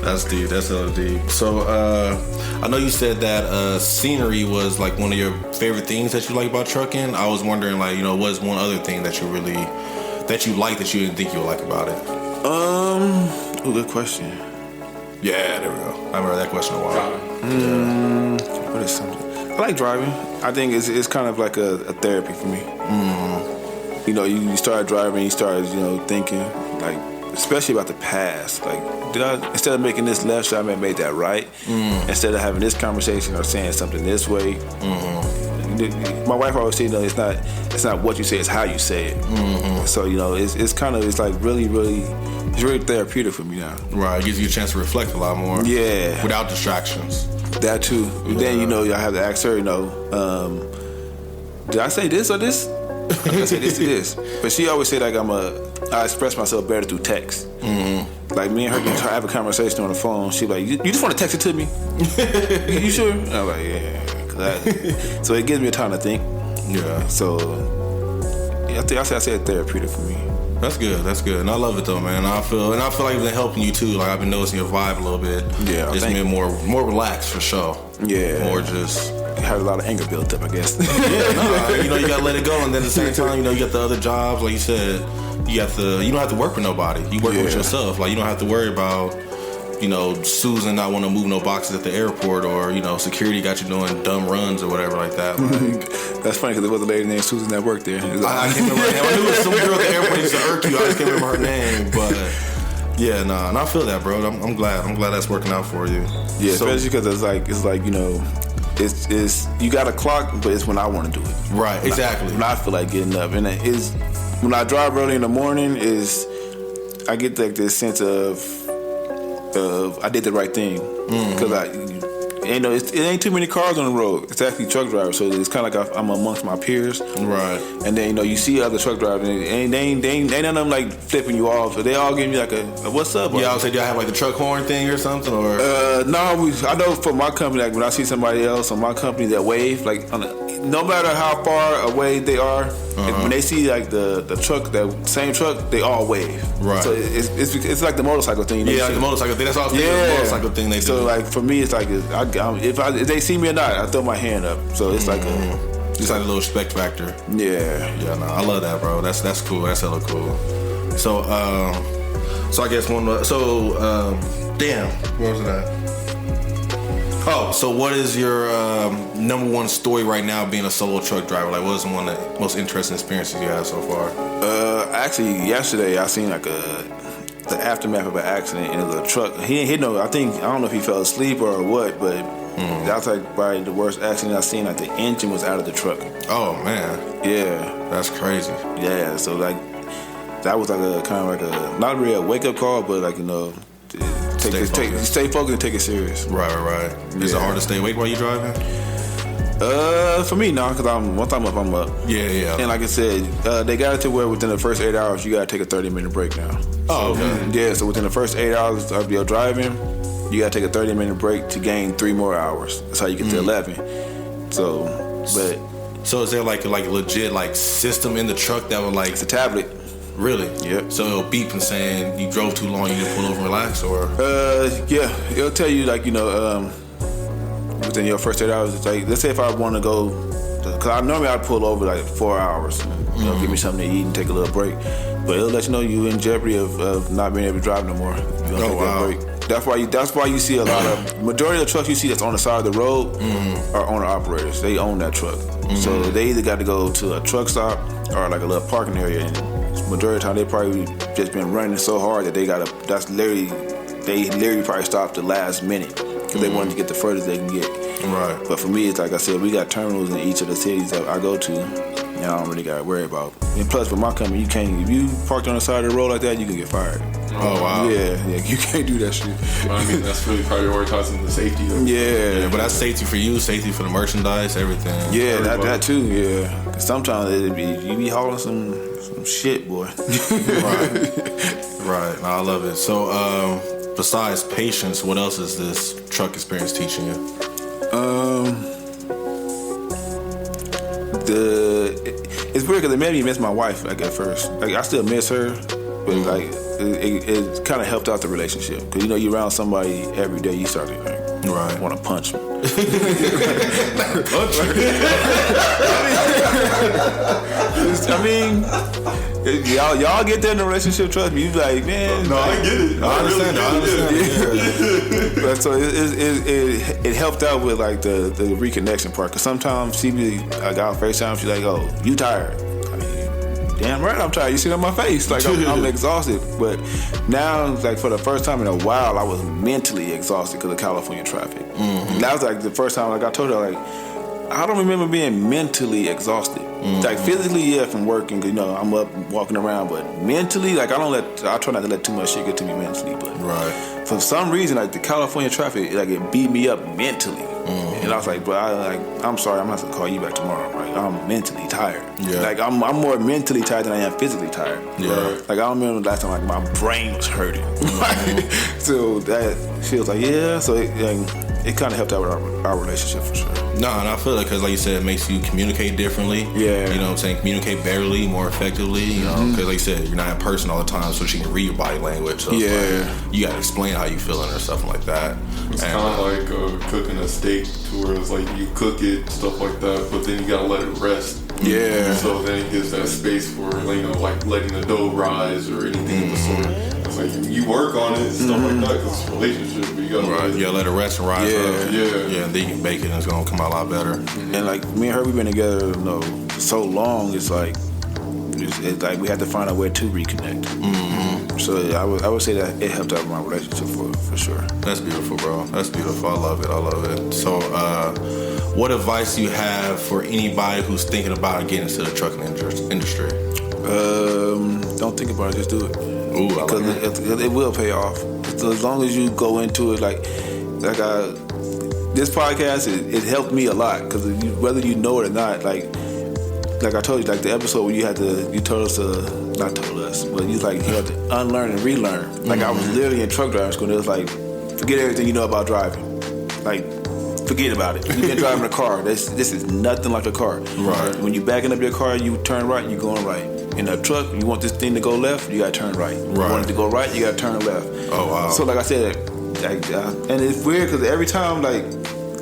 That's deep. That's hella deep. So, I know you said that scenery was like one of your favorite things that you like about trucking. I was wondering, like, what's one other thing that you like that you didn't think you would like about it? Good question. Yeah, there we go. I remember that question a while. What is something? I like driving. I think it's kind of like a therapy for me. You start driving, you start, thinking, like, especially about the past. Like, instead of making this left shot, I made that right. Instead of having this conversation or saying something this way. My wife always says, it's not what you say, it's how you say it. So it's like really therapeutic for me now. Right, it gives you a chance to reflect a lot more. Yeah, without distractions. That too. Yeah. Then I have to ask her. Did I say this or this? I say this or this. But she always say like I express myself better through text. Like me and her can have a conversation on the phone. She like, you just want to text it to me? You sure? I'm like, yeah. So it gives me time to think. Yeah. So I said therapeutic for me. That's good, and I love it though, man. I feel like it's been helping you too. Like I've been noticing your vibe a little bit. Yeah, it's been more relaxed for sure. Yeah, more just had a lot of anger built up, I guess. You gotta let it go, and then at the same time, you got the other jobs, like you said. You don't have to work with nobody. You work with yourself. Like you don't have to worry about. Susan not want to move no boxes at the airport, or security got you doing dumb runs or whatever like that. Like, that's funny because there was a lady named Susan that worked there. I can't remember her name. I knew it was some girl at the airport used to irk you. I just can't remember her name, but yeah, and I feel that, bro. I'm glad that's working out for you. Yeah, so, especially because it's like it's you got a clock, but it's when I want to do it. Right, exactly. When I feel like getting up, and when I drive early in the morning, I get like this sense of I did the right thing because it ain't too many cars on the road. It's actually truck drivers, so it's kind of like I'm amongst my peers. Right. And then you see other truck drivers, and they ain't none of them like flipping you off. So they all give me like a what's up? Yeah, I would say, do I have like the truck horn thing or something? Or no, I know for my company, like when I see somebody else on my company that wave, like no matter how far away they are, when they see like the truck, that same truck, they all wave. Right. So it's like the motorcycle thing. Yeah, like the motorcycle thing. That's all. Yeah, the motorcycle thing they do. So like for me, it's like if they see me or not, I throw my hand up. So it's like it's like a little respect factor. Yeah. Yeah, no, I love that, bro. That's cool. That's hella cool. So I guess damn, where was it at? Oh, so what is your number one story right now being a solo truck driver? Like, what is one of the most interesting experiences you had so far? Actually, yesterday I seen like the aftermath of an accident, and it was a truck. He didn't hit no. I don't know if he fell asleep or what, but that was like probably the worst accident I've seen. Like the engine was out of the truck. Oh man. Yeah. That's crazy. Yeah. So like that was like a kind of like a not really a wake up call, but like stay focused and take it serious. Right. Is it hard to stay awake while you're driving? For me, no, because once I'm up, I'm up. Yeah. And like I said, they got it to where within the first 8 hours, you got to take a 30-minute break now. Oh, okay. Yeah, so within the first 8 hours of your driving, you got to take a 30-minute break to gain 3 more hours. That's how you get to 11. So is there like a legit like system in the truck that would like... It's a tablet. Really? Yep. So it'll beep and saying you drove too long, you need to pull over and relax, or? Yeah, it'll tell you like within your first 8 hours. It's like, let's say if I want to go, because normally I'd pull over like 4 hours, give me something to eat and take a little break. But it'll let you know you're in jeopardy of not being able to drive no more. You don't take that break. That's why you see a lot of majority of the trucks you see that's on the side of the road are owner operators. They own that truck, so they either got to go to a truck stop or like a little parking area. And majority of the time they probably just been running so hard that they literally probably stopped the last minute because they wanted to get the furthest they can get. Right. But for me, it's like I said, we got terminals in each of the cities that I go to, and I don't really got to worry about. And plus, for my company, if you parked on the side of the road like that, you can get fired. Oh, wow. Yeah, you can't do that shit. I mean, that's really prioritizing the safety. Yeah, but that's safety for you, safety for the merchandise, everything. Yeah, that too, yeah. 'Cause sometimes you be hauling some shit, boy. Right. No, I love it. So, besides patience, what else is this truck experience teaching you? It's weird because it made me miss my wife. Like at first, like I still miss her, but like it kind of helped out the relationship because you're around somebody every day. You start to want to punch them. I mean, y'all get there in a relationship. Trust me, you be like, man. No, I get it. I understand. But so it helped out with like the reconnection part. Cause sometimes she be like out FaceTime, she's like, "Oh, you tired?" damn right I'm tired. You see it on my face. Like, I'm exhausted. But now, like, for the first time in a while, I was mentally exhausted because of California traffic. And that was, like, the first time, like, I told her, like, I don't remember being mentally exhausted. Like, physically, yeah, from working, you know, I'm up walking around, but mentally, like, I try not to let too much shit get to me mentally, but for some reason, like, the California traffic, like, it beat me up mentally. And I was like, bro, I'm sorry, I'm gonna have to call you back tomorrow. Like, I'm mentally tired. Like, I'm more mentally tired than I am physically tired. Like, I don't remember the last time, like, my brain was hurting. So that feels like, so it kind of helped out with our relationship for sure. No, and I feel like, because like you said, it makes you communicate differently. You know what I'm saying? Communicate better, more effectively, you know, because like you said, you're not in person all the time, so she can read your body language. So it's like, you got to explain how you feeling or something like that. It's kind of like cooking a steak, to where it's like you cook it, stuff like that, but then you got to let it rest. So then it gives that space for, you know, like letting the dough rise or anything of the sort. It's like you work on it, stuff like that, because it's a relationship, but you got to let it rest and rise up. And then you can bake it and it's going to come out a lot better. And like me and her, we've been together, you know, so long. It's like we had to find a way to reconnect. So I would say that it helped out my relationship for sure. That's beautiful, bro. That's beautiful. I love it. So, what advice do you have for anybody who's thinking about getting into the trucking industry? Don't think about it. Just do it. Ooh, because it will pay off. So as long as you go into it this podcast, it helped me a lot, because whether you know it or not, like I told you, like the episode where you told us to, not told us, but you had to unlearn and relearn. Like I was literally in truck driving school, and it was like, forget everything you know about driving. Like, forget about it. You've been driving a car. This is nothing like a car. Right. When you're backing up your car, you turn right, you're going right. In a truck, you want this thing to go left, you gotta turn right. You want it to go right, you gotta turn left. Oh wow. So like I said, and it's weird because every time like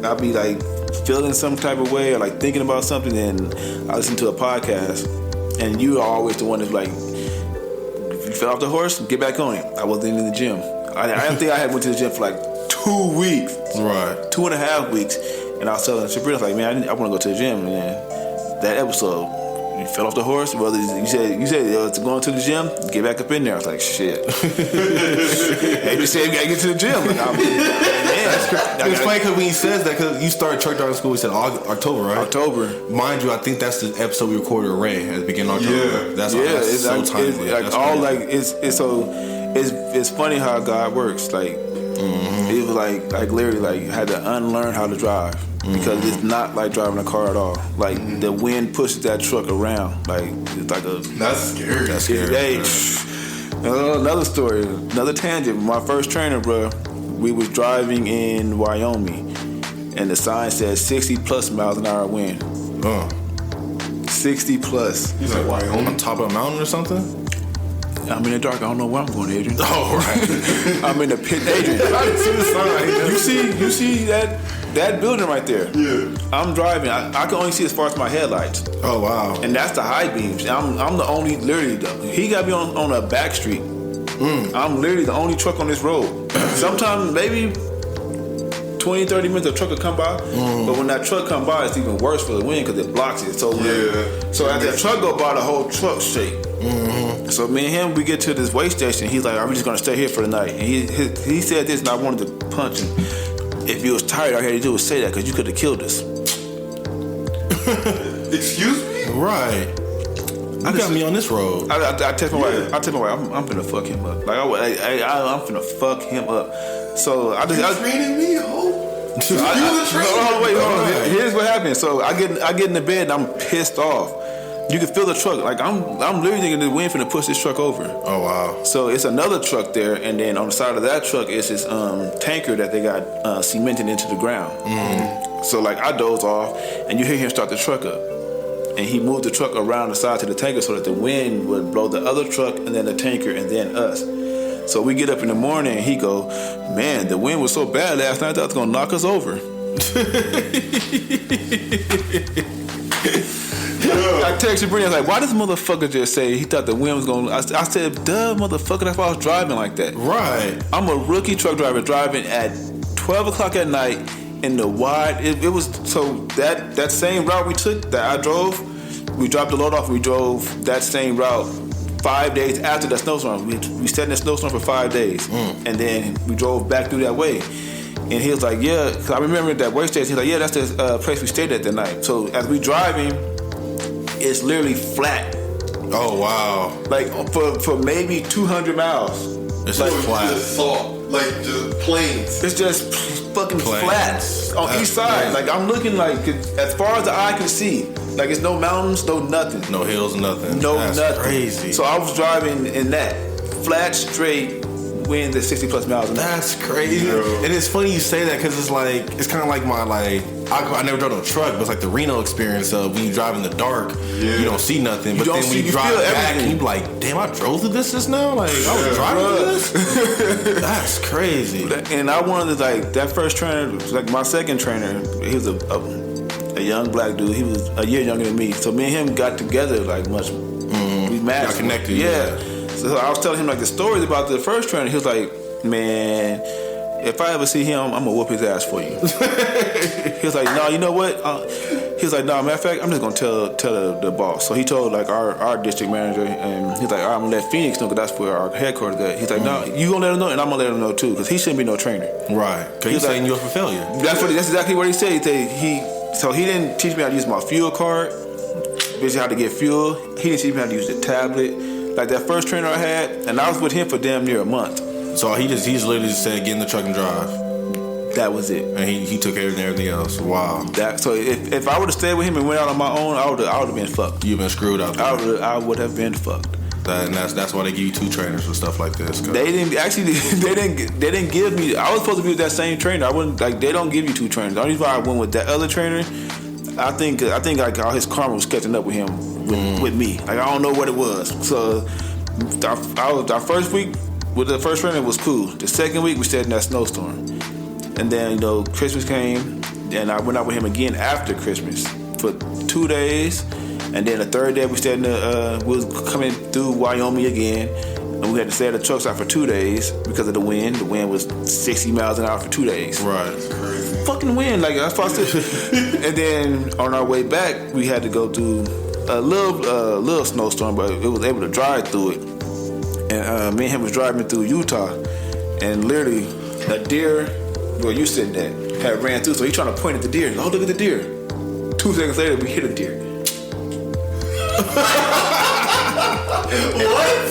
I'll be like feeling some type of way or like thinking about something, and I listen to a podcast, and you are always the one that's like, if you fell off the horse, get back on it. I wasn't in the gym. I don't think I had went to the gym for like 2 weeks. Right. 2.5 weeks. And I was telling Sabrina, like, man, I want to go to the gym. And that episode, you fell off the horse. Well, you said to go into the gym, get back up in there. I was like, shit. And you said you gotta get to the gym. Like, it's funny because when he says that, because you started truck driving school, he said October, right? October. Mind you, I think that's the episode we recorded with Ray at the beginning of October. That's so timely. It's funny how God works. Like, it was like literally like you had to unlearn how to drive, because it's not like driving a car at all. Like the wind pushes that truck around. Like it's like that's scary. That's scary. Hey, another story, another tangent. My first trainer, bro, we was driving in Wyoming, and the sign said 60 plus miles an hour wind. 60 plus. He's like Wyoming, on top of a mountain or something. I'm in the dark. I don't know where I'm going, Adrian. Oh, right. I'm in the pit, Adrian. I didn't see the sign. You see that building right there? Yeah. I'm driving. I can only see as far as my headlights. Oh, wow. And that's the high beams. I'm the only, literally, he got me on a back street. I'm literally the only truck on this road. Sometimes maybe 20, 30 minutes a truck will come by, but when that truck come by, it's even worse for the wind because it blocks it. So so as that truck go by, the whole truck shake. So me and him, we get to this way station. He's like, "Are we just gonna stay here for the night?" And he said this, and I wanted to punch him. If you was tired, all you had to do was say that, because you could have killed us. Excuse me? Right. You got me on this road. I text my wife. I tell my wife, I'm finna fuck him up. Like I'm finna fuck him up. So I training me, ho. Hold on. Here's what happened. So I get in the bed and I'm pissed off. You can feel the truck. Like I'm literally thinking the wind finna push this truck over. Oh wow. So it's another truck there, and then on the side of that truck is this tanker that they got cemented into the ground. So like I doze off, and you hear him start the truck up, and he moved the truck around the side to the tanker so that the wind would blow the other truck and then the tanker and then us. So we get up in the morning and he go, "Man, the wind was so bad last night that was gonna knock us over." I texted Brittany, I was like, "Why does motherfucker just say he thought the wind was gonna?" I said, "Duh, motherfucker, that's why I was driving like that." Right. I'm a rookie truck driver driving at 12 o'clock at night in the wide. It was so that same route we took that I drove. we dropped the load off. We drove that same route 5 days after the snowstorm. We stayed in the snowstorm for 5 days, and then we drove back through that way. And he was like, yeah, because I remember that way station. He's like, yeah, that's the place we stayed at that night. So as we driving, it's literally flat. Oh wow! Like for maybe 200 miles. It's like flat. just salt, like just plains. It's just fucking flat on each side. Like I'm looking like as far as the eye can see. Like it's no mountains, no nothing, No hills, nothing. no That's nothing. crazy. So I was driving in that flat, straight winds at 60 plus miles an hour. That's crazy. Yo. And it's funny you say that because it's kind of like I never drove a truck, but it's like the Reno experience of when you drive in the dark, you don't see nothing. But then when you drive back, you be like, damn, I drove through this just now? Like, I was driving through this? That's crazy. And I wanted to, like, that first trainer, like my second trainer, he was a young black dude. He was a year younger than me. So me and him got together, like, much. We matched. Got connected, yeah. So I was telling him, like, the stories about the first trainer. He was like, man, if I ever see him, I'm going to whoop his ass for you. He was like, no, you know what? He was like, no, matter of fact, I'm just going to tell the boss. So he told, like, our district manager, and he's like, all right, I'm going to let Phoenix know because that's where our headquarters is at. He's like, no, you going to let him know, and I'm going to let him know, too, because he shouldn't be no trainer. Right. Because he's setting you up for failure. That's exactly what he said. So he didn't teach me how to use my fuel card, basically how to get fuel. He didn't teach me how to use the tablet. Like that first trainer I had, and I was with him for damn near a month. So he literally just said, get in the truck and drive. That was it. And he took care of everything else. Wow. So if I would have stayed with him and went out on my own, I would have been fucked. You've been screwed out there. I would have been fucked. And that's why they give you 2 trainers for stuff like this. They didn't give me. I was supposed to be with that same trainer. I wouldn't like. They don't give you 2 trainers. The only reason why I went with that other trainer, I think like all his karma was catching up with him with me. Like I don't know what it was. So our first week with the first trainer was cool. The second week we stayed in that snowstorm, and then Christmas came, and I went out with him again after Christmas for 2 days. And then the third day we stayed we was coming through Wyoming again, and we had to stay at the truck stop for 2 days because of the wind. The wind was 60 miles an hour for 2 days. Right. Fucking wind, like that's what I said. And then on our way back, we had to go through a little snowstorm, but it was able to drive through it. And me and him was driving through Utah, and literally a deer where you sitting at had ran through. So he trying to point at the deer. Oh, look at the deer. 2 seconds later, we hit a deer. What?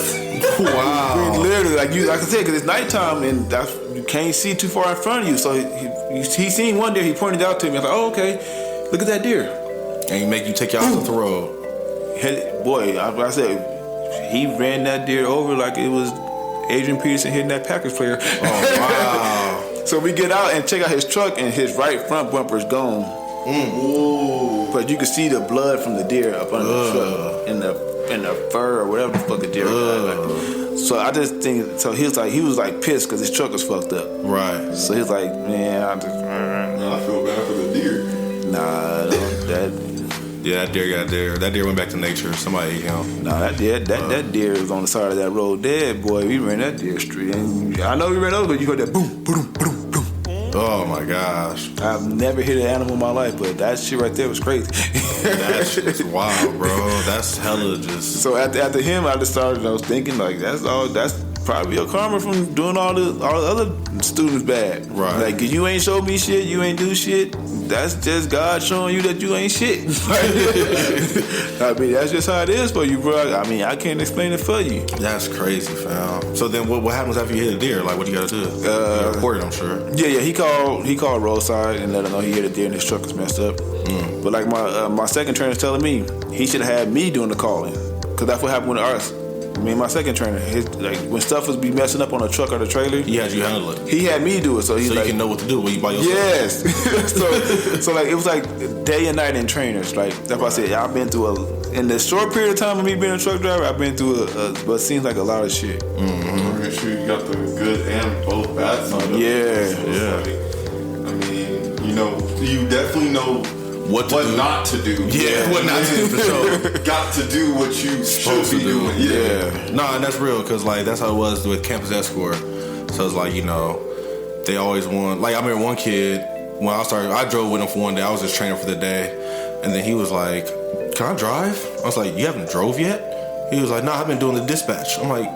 Wow. Literally, like I said, because it's nighttime and you can't see too far in front of you. So he seen one deer. He pointed out to me. I was like, "Oh, okay. Look at that deer." And he make you take you out off the road. Boy, I said he ran that deer over like it was Adrian Peterson hitting that Packers player. Oh wow. So we get out and check out his truck, and his right front bumper's gone. Ooh. But you can see the blood from the deer up under the truck in the fur or whatever the fuck the deer was. So I just think he was like pissed because his truck was fucked up. Right. So he's like, man, I feel bad for the deer. Nah, Yeah, that deer got there. That deer went back to nature. Somebody ate him. Nah, that deer was on the side of that road dead, boy. We ran that deer straight. And I know we ran over, but you heard that boom, boom, boom, boom. Oh my gosh. I've never hit an animal in my life, but that shit right there was crazy. That shit's wild, bro. That's hella just. So after him, I just started. I was thinking like, that's probably your karma from doing all the other students bad. Right. Like, if you ain't show me shit, you ain't do shit. That's just God showing you that you ain't shit. I mean, that's just how it is for you, bro. I mean, I can't explain it for you. That's crazy, fam. So then, what happens after you hit a deer? Like, what you gotta do? You reported, I'm sure. Yeah. He called roadside and let him know he hit a deer and his truck was messed up. But like my second trainer's telling me, he should have had me doing the calling, because that's what happened with ours. Me and my second trainer, when stuff was be messing up on a truck or the trailer, He had you handle it. he had me do it. So So like, you can know what to do when you by yourself. yes. so like it was like day and night in trainers. Like that's why I said I've been through in the short period of time of me being a truck driver, I've been through what seems like a lot of shit. Make sure you got the good and both bad side of it. Yeah. Like, I mean, you definitely know What not to do. Yeah, what not to do for sure. Got to do what you should be doing. Yeah. Nah, and that's real, because like that's how it was with Campus Escort. So it's like, they always want. Like I remember one kid when I drove with him for one day. I was just training for the day, and then he was like, because can I drive? I was like, you haven't drove yet? He was like, no, I've been doing the dispatch. I'm like,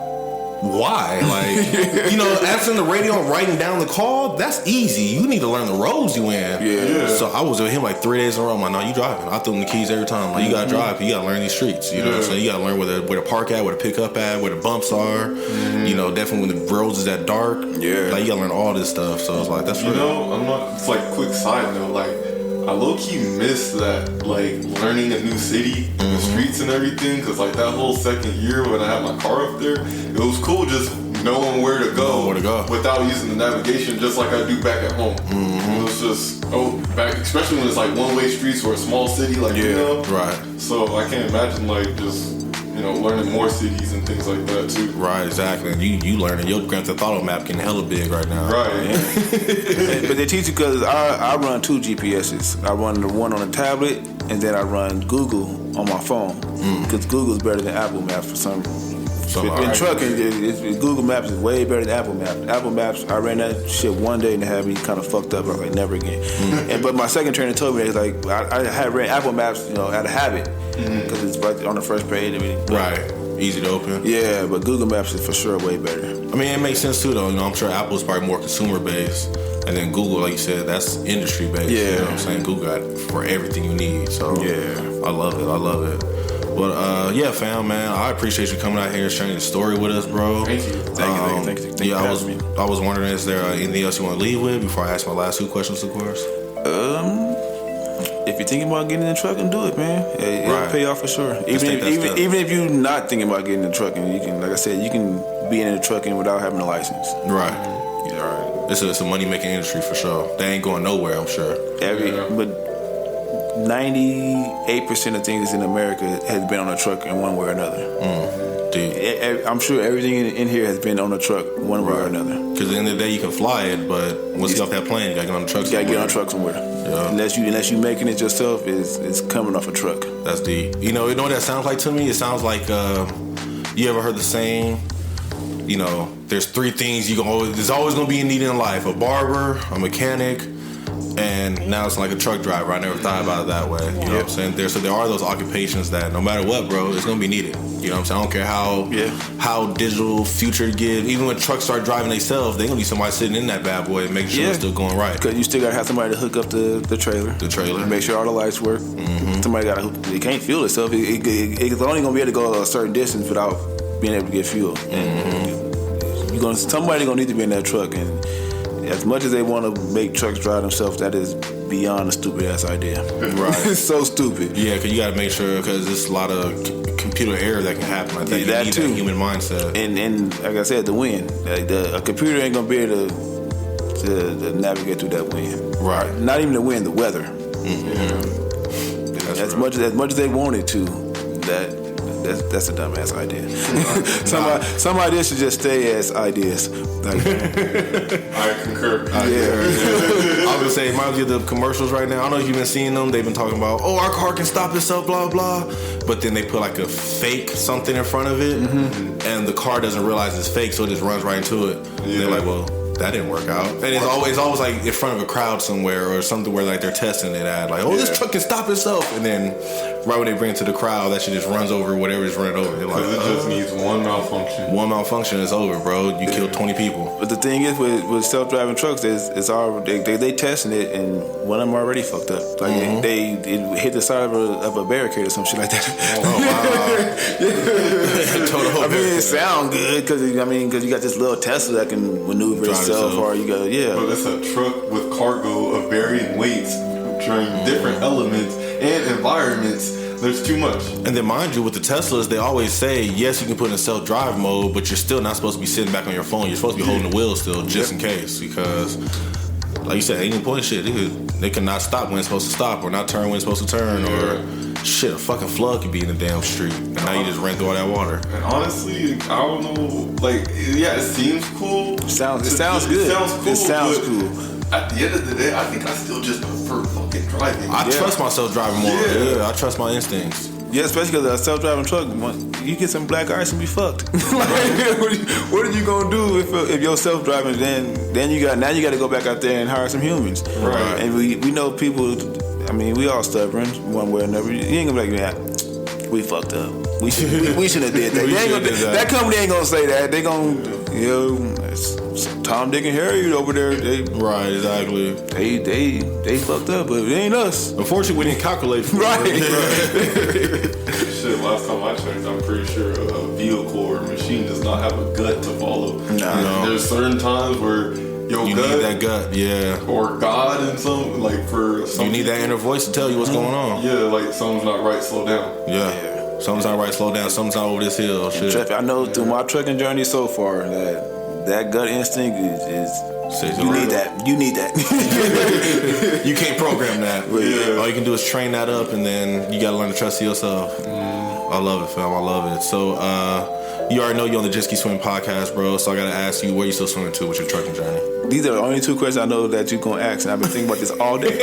why? Like, you know, answering the radio and writing down the call, that's easy. You need to learn the roads you in. Yeah. So I was with him like 3 days in a row. I'm like, no, you driving. I threw him the keys every time. Like, you gotta drive. You gotta learn these streets. You know what I'm saying? You gotta learn where to park at, where to pick up at, where the bumps are. You know, definitely when the roads is that dark. Yeah. Like, you gotta learn all this stuff. So it's like, that's You real. know, it's like quick side note, like I low-key miss that, like learning a new city, the streets and everything, because like that whole second year when I had my car up there, it was cool just knowing where to go, without using the navigation, just like I do back at home. It was just back, especially when it's like one-way streets or a small city, like you know. Right. So I can't imagine like just learning more cities and things like that too. Right, exactly. And you learning your Grand Theft Auto map getting hella big right now. Right. But they teach you because I run 2 GPSs. I run the one on the tablet, and then I run Google on my phone because Google's better than Apple Maps for some reason. In trucking, Google Maps is way better than Apple Maps. Apple Maps, I ran that shit one day and it had me kind of fucked up. I was like, never again. But my second trainer told me, like, I had ran Apple Maps, out of habit because it's right on the first page. Right. Easy to open. Yeah, but Google Maps is for sure way better. I mean, it makes sense too, though. I'm sure Apple's probably more consumer based, and then Google, like you said, that's industry based. Yeah. You know what I'm saying? Google got for everything you need. So yeah, I love it. But yeah, fam, man, I appreciate you coming out here and sharing your story with us, bro. Thank you. Thank you. Yeah, I was wondering, is there anything else you want to leave with before I ask my last 2 questions, of course? If you're thinking about getting in the truck, and do it, man. It'll pay off for sure. Even if you're not thinking about getting in the trucking, you can, like I said, you can be in the trucking without having a license. Right. Yeah, right. It's a money making industry for sure. They ain't going nowhere, I'm sure. But 98% of things in America has been on a truck in one way or another. Dude. I'm sure everything in here has been on a truck one way or another. Because at the end of the day, you can fly it, but once you get off that plane, you gotta get on the truck somewhere. You gotta get on a truck somewhere. Yeah. Unless you making it yourself, it's coming off a truck. That's deep. You know what that sounds like to me? It sounds like you ever heard the saying? There's 3 things there's always gonna be a need in life: a barber, a mechanic, and now it's like a truck driver. I never thought about it that way. You know what I'm saying? So there are those occupations that no matter what, bro, it's gonna be needed. You know what I'm saying? I don't care how digital future get. Even when trucks start driving themselves, they're gonna be somebody sitting in that bad boy and making sure it's still going right. Because you still gotta have somebody to hook up the trailer. The trailer. Make sure all the lights work. Somebody gotta hook. It can't fuel itself. It's only gonna be able to go a certain distance without being able to get fuel. Somebody gonna need to be in that truck, and as much as they want to make trucks drive themselves, that is beyond a stupid ass idea. Right. It's so stupid. Yeah, because you got to make sure, because there's a lot of computer error that can happen. I think that you need too. That human mindset. And like I said, the wind. A computer ain't gonna be able to navigate through that wind. Right. Not even the wind, the weather. As much as they wanted to, that's a dumbass idea. Some ideas should just stay as ideas. I concur. I was gonna say, it reminds me of the commercials right now. I don't know if you've been seeing them. They've been talking about, our car can stop itself, blah blah. But then they put like a fake something in front of it, and the car doesn't realize it's fake, so it just runs right into it. And they're like, well, that didn't work out. And it's always like in front of a crowd somewhere or something where like they're testing it at, like, this truck can stop itself, and then right when they bring it to the crowd, that shit just runs over whatever it's running over. They're like, it just needs one malfunction. One malfunction, it's over, bro. You killed 20 people. But the thing is with self-driving trucks, they testing it, and one of them already fucked up. Like it hit the side of a barricade or some shit like that. Oh wow! Total I mean, it sound good because you got this little Tesla that can maneuver itself, or you got But it's a truck with cargo of varying weights, featuring different elements and environments. There's too much. And then mind you, with the Teslas, they always say, yes, you can put in self-drive mode, but you're still not supposed to be sitting back on your phone. You're supposed to be holding the wheel still, just in case. Because, like you said, ain't no point shit. They could not stop when it's supposed to stop, or not turn when it's supposed to turn, or shit, a fucking flood could be in the damn street. And now you just ran through all that water. And honestly, I don't know, it seems cool. It sounds good. It sounds cool. At the end of the day, I think I still just prefer fucking driving. I trust myself driving more. Yeah, I trust my instincts. Yeah, especially because a self-driving truck, you get some black ice and be fucked. What are you gonna do if you're self-driving? Then you got to go back out there and hire some humans. Right. And we know people. I mean, we all stubborn one way or another. You ain't gonna be like, yeah, we fucked up. We shouldn't have did that. That company ain't gonna say that. They gonna, it's Tom, Dick, and Harry over there. Right, exactly. They fucked up, but it ain't us. Unfortunately, we didn't calculate for right. Shit, last time I checked, I'm pretty sure a vehicle or a machine does not have a gut to follow. No. There's certain times where you need that gut, yeah. Or God and some, like for some you need that inner voice to tell you what's going on. Yeah, like something's not right, slow down. Yeah. Something's not right, slow down. Something's not over this hill. Shit. I know through my trucking journey so far that gut instinct is you need that. You need that. You can't program that. Yeah. All you can do is train that up, and then you gotta learn to trust yourself. I love it, fam. I love it. So, you already know you're on the Jet Ski Swim podcast, bro. So I gotta ask you, where you still swimming to with your trucking journey? These are the only two questions I know that you're gonna ask, and I've been thinking about this all day.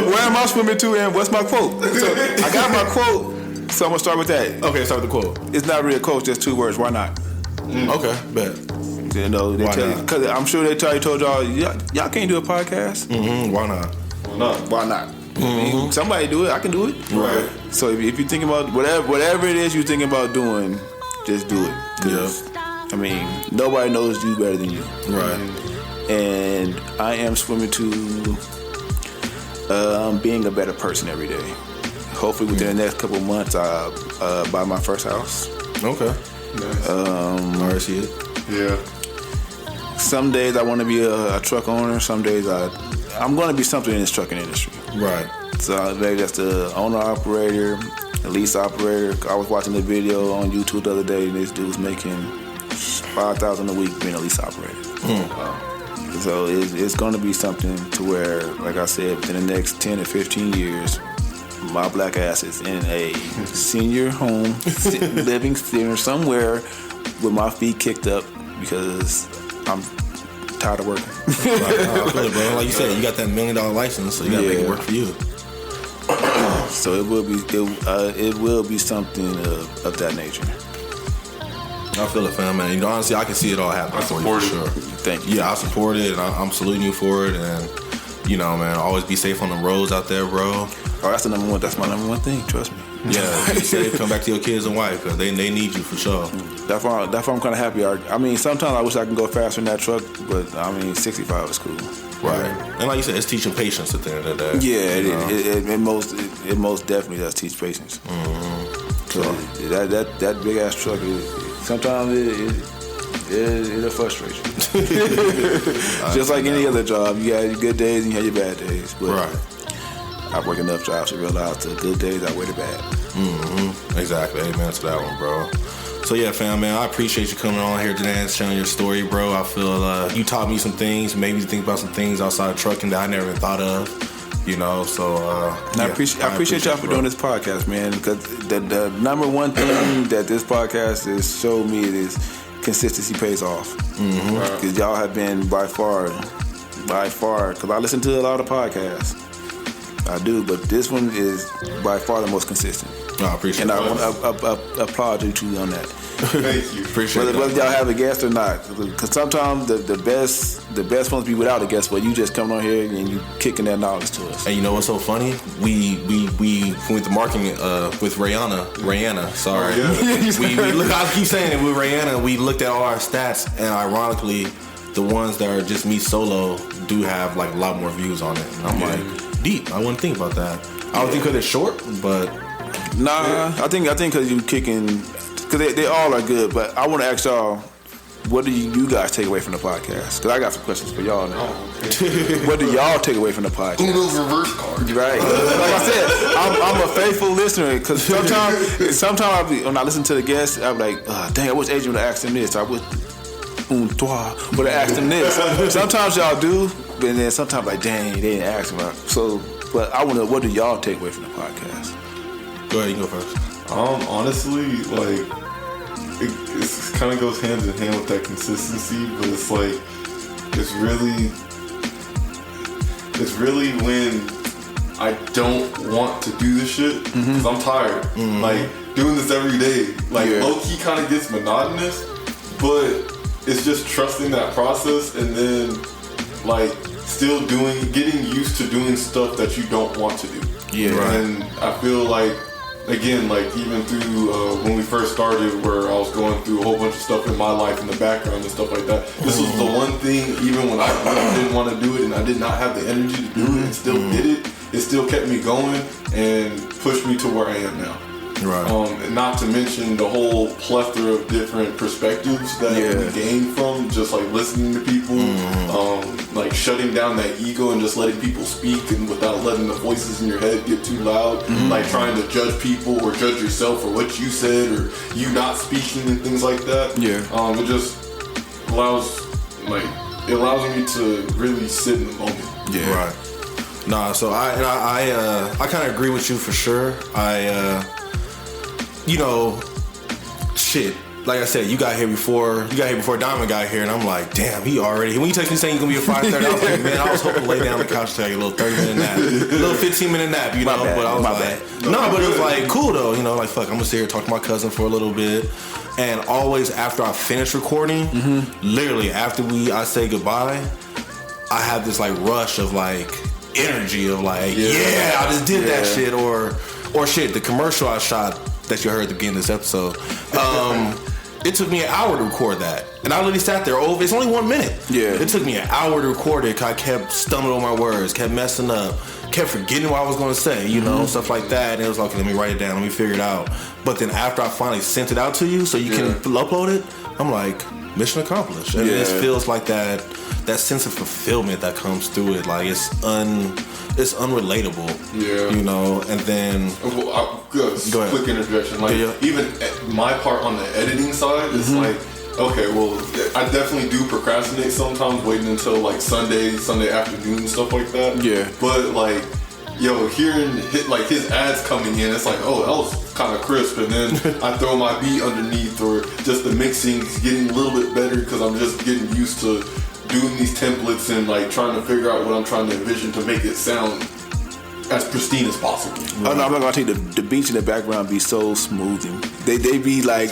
Where am I swimming to, and what's my quote? So I got my quote, so I'm gonna start with that. Okay, start with the quote. It's not really a quote, just 2 words. Why not? Okay, bet. You know, they why tell not? you, because I'm sure they told y'all can't do a podcast. Why not? Why not? Somebody do it. I can do it. Right. So if you're thinking about whatever it is you're thinking about doing, just do it. Yeah. I mean, nobody knows you better than you. Right. And I am swimming to being a better person every day. Hopefully within the next couple of months, I buy my first house. Okay. Nice. I already see it. Yeah. Some days I want to be a truck owner. Some days I'm going to be something in this trucking industry. Right. So maybe that's the owner operator, the lease operator. I was watching the video on YouTube the other day, and this dude's making $5,000 a week being a lease operator. So it's going to be something to where, like I said, within the next 10 to 15 years, my black ass is in a senior home, living somewhere with my feet kicked up because I'm tired of working. I feel it, bro. Like you said, you got that $1 million license, so you gotta make it work for you. So it will be something of that nature. I feel it, fam, man. You know, honestly, I can see it all happening for you, for sure. Thank you. Yeah, I support it, and I'm saluting you for it, and you know, man, always be safe on the roads out there, bro. Oh, that's the number one. That's my number one thing. Trust me. Yeah, be safe. Come back to your kids and wife, because they need you for sure. That's why I'm kind of happy. I mean, sometimes I wish I can go faster in that truck, but I mean, 65 is cool. Right. And like you said, it's teaching patience at the end of the day. Yeah, it most definitely does teach patience. So that big ass truck sometimes it'll frustrate you. Just like any other job, you have your good days and you have your bad days. But right. I've worked enough jobs to realize the good days outweigh the bad. Exactly. Amen to that one, bro. So yeah, fam, man, I appreciate you coming on here today and sharing your story, bro. I feel you taught me some things, made me think about some things outside of trucking that I never even thought of. You know, so I appreciate y'all for doing this podcast, man. Because the number one thing that this podcast has showed me is consistency pays off. Because y'all have been by far. Because I listen to a lot of podcasts, I do, but this one is by far the most consistent. I appreciate it. And I applaud you two on that. Thank you. Appreciate whether y'all have a guest or not. Because sometimes the best ones be without a guest, but you just come on here and you kicking that knowledge to us. And you know what's so funny? We went to marketing with Rihanna. Sorry. We I keep saying it with Rihanna. We looked at all our stats, and ironically, the ones that are just me solo do have like a lot more views on it. And I'm like, deep. I wouldn't think about that. I don't think because it's short, but nah. I think because you kicking, because they all are good. But I want to ask y'all, what do you guys take away from the podcast? Because I got some questions for y'all now. What do y'all take away from the podcast? Uno's reverse card. Right. Like I said, I'm a faithful listener. Because sometimes when I listen to the guests, I'm like, dang, I wish Adrian would have asked him this. I would. Would have asked him this. Sometimes y'all do, but then sometimes like, dang, they didn't ask him. So, but I want to know, what do y'all take away from the podcast? Go ahead, you go first. Honestly, like, it kind of goes hand in hand with that consistency, but it's like, it's really when I don't want to do this shit because I'm tired. Like, doing this every day, like, low-key kind of gets monotonous, but it's just trusting that process, and then, like, getting used to doing stuff that you don't want to do. Yeah. Right. And I feel like, again, like even through when we first started, where I was going through a whole bunch of stuff in my life in the background and stuff like that. This was the one thing, even when I didn't want to do it and I did not have the energy to do it and still did it, it still kept me going and pushed me to where I am now. Right. Not to mention the whole plethora of different perspectives that we gain from just like listening to people, like shutting down that ego and just letting people speak and without letting the voices in your head get too loud, like trying to judge people or judge yourself for what you said or you not speaking and things like that. Yeah. It just allows me to really sit in the moment. Yeah. Right. Nah, so I kind of agree with you for sure. Shit. Like I said, you got here before Diamond got here, and I'm like, damn, he already. When you text me saying you're gonna be at 5:30, I was like, man, I was hoping to lay down on the couch to take a little 30-minute nap, a little 15-minute nap, you know. But I was like, no, but it was like cool though, you know, like fuck, I'm gonna sit here and talk to my cousin for a little bit, and always after I finish recording, literally after I say goodbye, I have this like rush of like energy of like, yeah I just did that shit, or shit, the commercial I shot that you heard at the beginning of this episode. It took me an hour to record that. And I literally sat there it's only 1 minute. Yeah. It took me an hour to record it because I kept stumbling on my words, kept messing up, kept forgetting what I was going to say, you know, stuff like that. And it was like, okay, let me write it down, let me figure it out. But then after I finally sent it out to you so you can upload it, I'm like, mission accomplished. And it just feels like that sense of fulfillment that comes through it. Like it's unrelatable. Yeah. You know, and then quick interjection. Like even my part on the editing side is like, okay, well, I definitely do procrastinate sometimes, waiting until like Sunday afternoon and stuff like that. Yeah. But like, hearing his ads coming in, it's like, oh, that was kind of crisp, and then I throw my beat underneath, or just the mixing is getting a little bit better because I'm just getting used to doing these templates and like trying to figure out what I'm trying to envision to make it sound as pristine as possible. Right? Oh no, I'm not gonna tell you, the beats in the background be so smoothing. They be like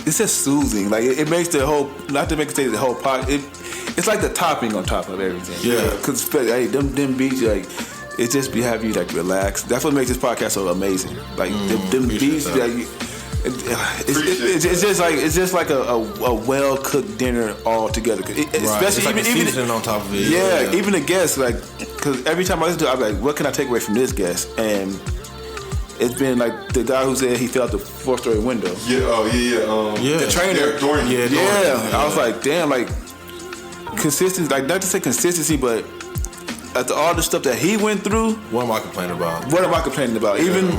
it's just soothing. Like it makes the whole, not to make it say the whole pot. It's like the topping on top of everything. Yeah. Because them beats, like, it just have you like relax. That's what makes this podcast so amazing. Like them beats, like, it's just like a well cooked dinner all together. Especially like even on top of it. Yeah, even the guests, like, because every time I listen to it, I'm like, what can I take away from this guest? And it's been like the guy who said he fell out the 4th-story window. The trainer. Dorian. I was like, damn, like consistency. Like not to say consistency, but after all the stuff that he went through, what am I complaining about? Even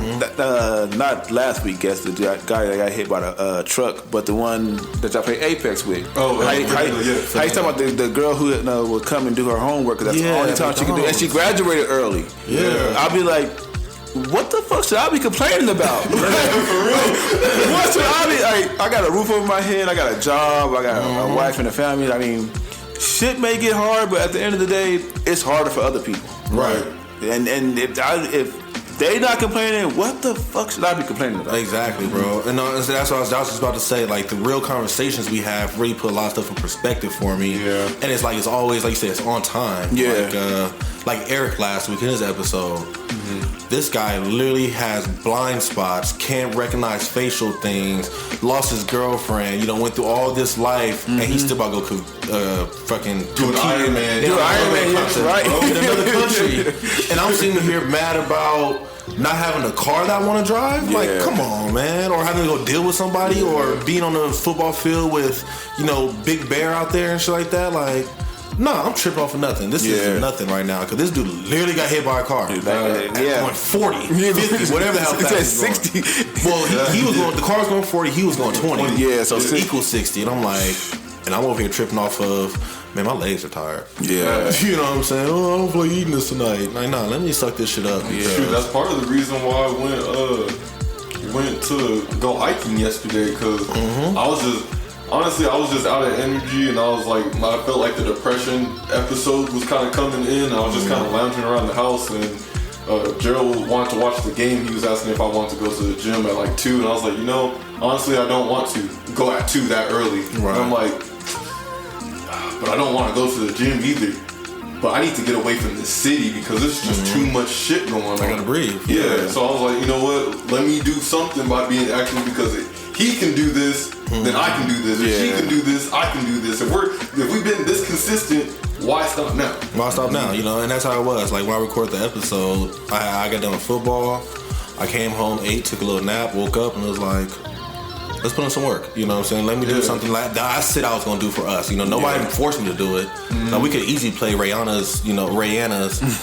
not last week, guess the guy that got hit by the truck, but the one that I played Apex with. How you talking about the girl who would come and do her homework? Cause that's the only time she could do, and she graduated early. Yeah, I'll be like, what the fuck should I be complaining about? For real? What should I be? Like, I got a roof over my head, I got a job, I got a wife and a family. I mean, shit may get hard, but at the end of the day, it's harder for other people. Right. And if they not complaining, what the fuck should I be complaining about? Exactly, bro. And that's what I was just about to say. Like, the real conversations we have really put a lot of stuff in perspective for me. Yeah. And it's like, it's always, like you said, it's on time. Yeah. Like Eric last week in his episode, this guy literally has blind spots, can't recognize facial things, lost his girlfriend, went through all this life, and he's still about to go fucking do an Iron Man. Right. In another country. And I'm sitting here mad about not having a car that I want to drive. Yeah. Like, come on, man. Or having to go deal with somebody, or being on the football field with, Big Bear out there and shit like that. Like, nah, I'm tripping off of nothing. This is nothing right now, because this dude literally got hit by a car. Going 40, 50, whatever the hell fast he 60. Well, he was going, the car was going 40, he was going 20. Yeah, so it equals 60. And I'm like, and I'm over here tripping off of, man, my legs are tired. Yeah. You know what I'm saying? Oh, I don't feel like eating this tonight. Like, nah, let me suck this shit up. Yeah. Shoot, that's part of the reason why I went to go hiking yesterday, because I was just out of energy, and I felt like the depression episode was kind of coming in. I was just kind of lounging around the house, and Gerald wanted to watch the game. He was asking if I wanted to go to the gym at like 2, and I was like, honestly, I don't want to go at 2 that early. Right. And I'm like, but I don't want to go to the gym either. But I need to get away from the city because there's just too much shit going on. I gotta breathe. Yeah. So I was like, you know what? Let me do something by being active because he can do this, then I can do this. If she can do this, I can do this. If we've been this consistent, why stop now? Why stop now? You know, and that's how it was. Like when I recorded the episode, I got done with football. I came home, ate, took a little nap, woke up, and it was like, let's put in some work. You know what I'm saying? Let me do something like that I said I was going to do for us. You know, nobody forced me to do it. Now, we could easily play Rihanna's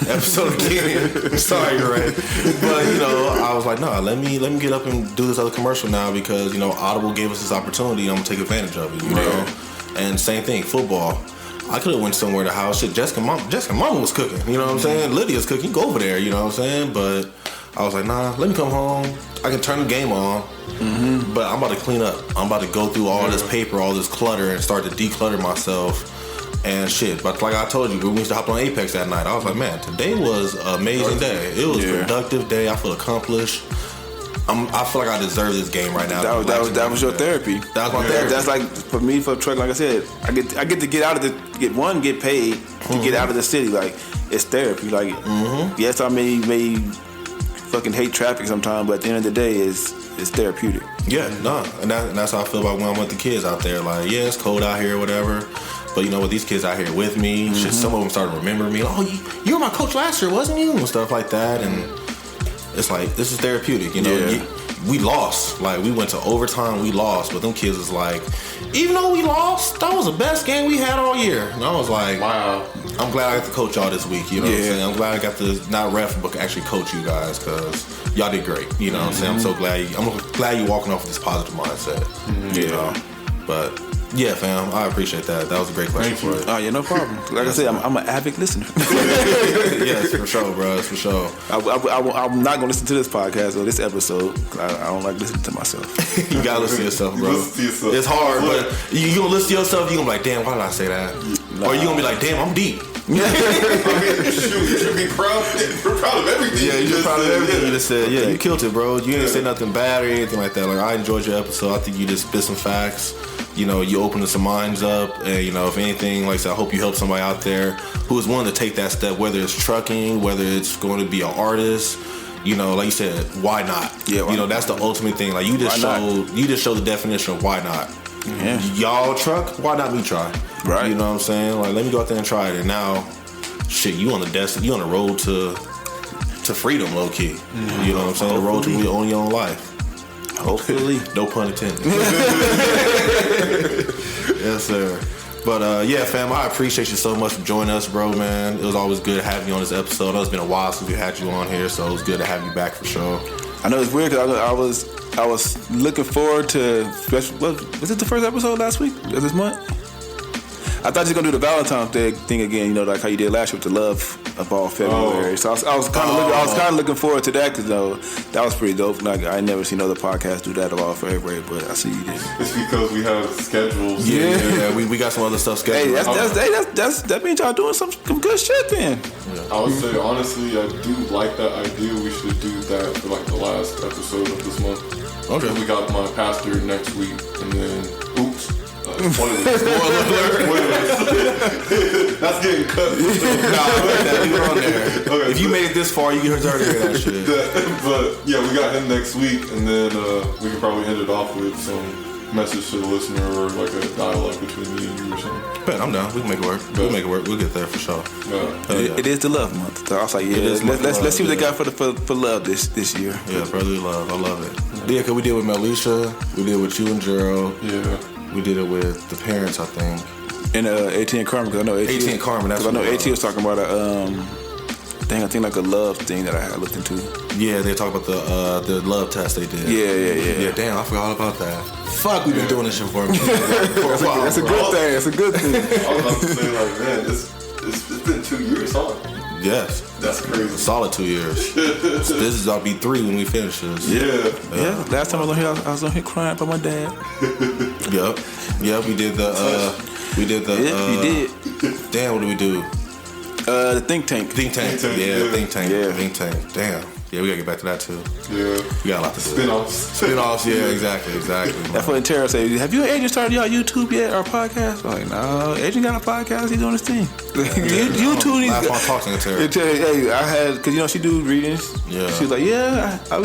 episode again. Sorry, Ray. But, you know, I was like, no, let me get up and do this other commercial now because, you know, Audible gave us this opportunity and I'm going to take advantage of it, you know? And same thing, football. I could have went somewhere to house. Shit, Jessica Mama was cooking. You know what I'm saying? Lydia's cooking. Go over there. You know what I'm saying? But I was like, nah, let me come home. I can turn the game on. But I'm about to clean up. I'm about to go through all this paper, all this clutter, and start to declutter myself. And shit. But like I told you, we used to hop on Apex that night. I was like, man, today was an amazing day. It was a productive day. I feel accomplished. I feel like I deserve this game right now. That was your therapy. That was my therapy. That's like for me for truck. Like I said, I get to get out of get paid to get out of the city. Like it's therapy. Like yes, I may fucking hate traffic sometimes, but at the end of the day, it's therapeutic. Yeah, and that's how I feel about when I'm with the kids out there. Like, yeah, it's cold out here or whatever. But you know what, these kids out here with me, shit, some of them started remembering me. Oh, you were my coach last year, wasn't you? And stuff like that. And it's like, this is therapeutic, you know. We lost. Like, we went to overtime, we lost. But them kids was like, even though we lost, that was the best game we had all year. And I was like, wow, I'm glad I got to coach y'all this week, you know what I'm saying? I'm glad I got to not ref, but actually coach you guys, because y'all did great, you know what I'm saying? I'm so glad you're walking off with this positive mindset, you know? But yeah, fam, I appreciate that. That was a great question for it. Oh, yeah, no problem. Like I said, I'm an avid listener. Yes, for sure, bro. For sure. I'm not going to listen to this podcast or this episode. I don't like listening to myself. You got to listen to yourself, bro. It's hard, but you going to listen to yourself, you're going to be like, damn, why did I say that? Or you going to be like, damn, I'm deep. I mean, you should be proud. We're proud of everything. Yeah, you're proud of everything you just said. Yeah, you killed it, bro. You didn't say nothing bad or anything like that. Like, I enjoyed your episode. I think you just spit some facts. You know, you opened some minds up, and you know, if anything, like I said, I hope you help somebody out there who is willing to take that step, whether it's trucking, whether it's going to be an artist. You know, like you said, why not? Yeah, you know, that's the ultimate thing. Like you just showed the definition of why not. Yeah. Y'all truck, why not me try? Right. You know what I'm saying? Like, let me go out there and try it. And now, shit, you on the road to freedom, low key. You know what I'm saying? The road to really own your own life. Hopefully. No pun intended. Yes, sir. But yeah, fam, I appreciate you so much for joining us, bro, man. It was always good having you on this episode. I know it's been a while since we had you on here, so it was good to have you back for sure. I know it's weird because I was looking forward to was it the first episode last week? This month? I thought you were gonna do the Valentine's Day thing again, you know, like how you did last year with the love of all February. So I was kind of looking forward to that because that was pretty dope. Like I never seen other podcasts do that of all February, but I see you did. It's because we have schedules. Yeah, we got some other stuff scheduled. Hey, that means y'all doing some good shit then. Yeah. I would say honestly, I do like that idea. We should do that for like the last episode of this month. Okay. We got my pastor next week, and then oops. Spoilers. That's getting cut. Leave it on there. Okay, if you made it this far, you can already hear that shit. But yeah, we got him next week, and then we can probably end it off with some message to the listener or like a dialogue between me and you or something. Bet, I'm down. We can make it work. We'll make it work. We'll get there for sure. It is the love month. So I was like, let's see what they got for love this year. Yeah, brotherly love. I love it. Yeah, because we did with Melisha. We did with you and Gerald. Yeah. We did it with the parents, I think. And AT and Carmen, because I know AT and Carmen. That's I know AT was talking about I think like a love thing that I had looked into. Yeah, they talk about the love test they did. Yeah. Damn, I forgot all about that. Fuck, we've been doing this shit for a minute. That's a good thing. It's a good thing. I was about to say, like, man, it's been 2 years, huh? Yes. That's crazy. A solid 2 years. So this is about to be 3 when we finish this. Yeah. Last time I was on here crying for my dad. Yep. We did the you did. Damn, what did we do? The think tank. Think tank. Yeah, think tank. Yeah. Think tank. Damn. Yeah, we gotta get back to that too. Yeah. We got a lot to do. Spin-offs. Yeah, exactly. That's what Tara said. Have you and Adrian started y'all YouTube yet or podcast? I'm like, no, Adrian got a podcast. He's doing his thing. YouTube. Last one talking to Tara. Hey, I had, cause she do readings. Yeah. She was like, yeah, I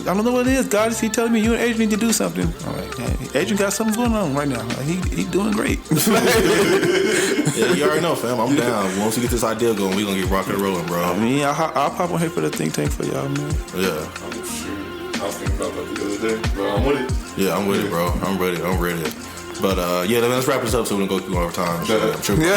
don't know what it is. God is telling me you and Adrian need to do something. I'm like, hey, Adrian got something going on right now. Like, he doing great. Yeah, you already know, fam. I'm down. Once we get this idea going, we gonna get rocking and rolling, bro. I mean, I'll pop on here for the think tank for y'all, man. Yeah. Oh, shoot. I was thinking about that the other day, but I'm with it. Yeah, I'm with it, bro. I'm ready. But yeah, let's wrap this up so we don't go through over time. So I'm sure we're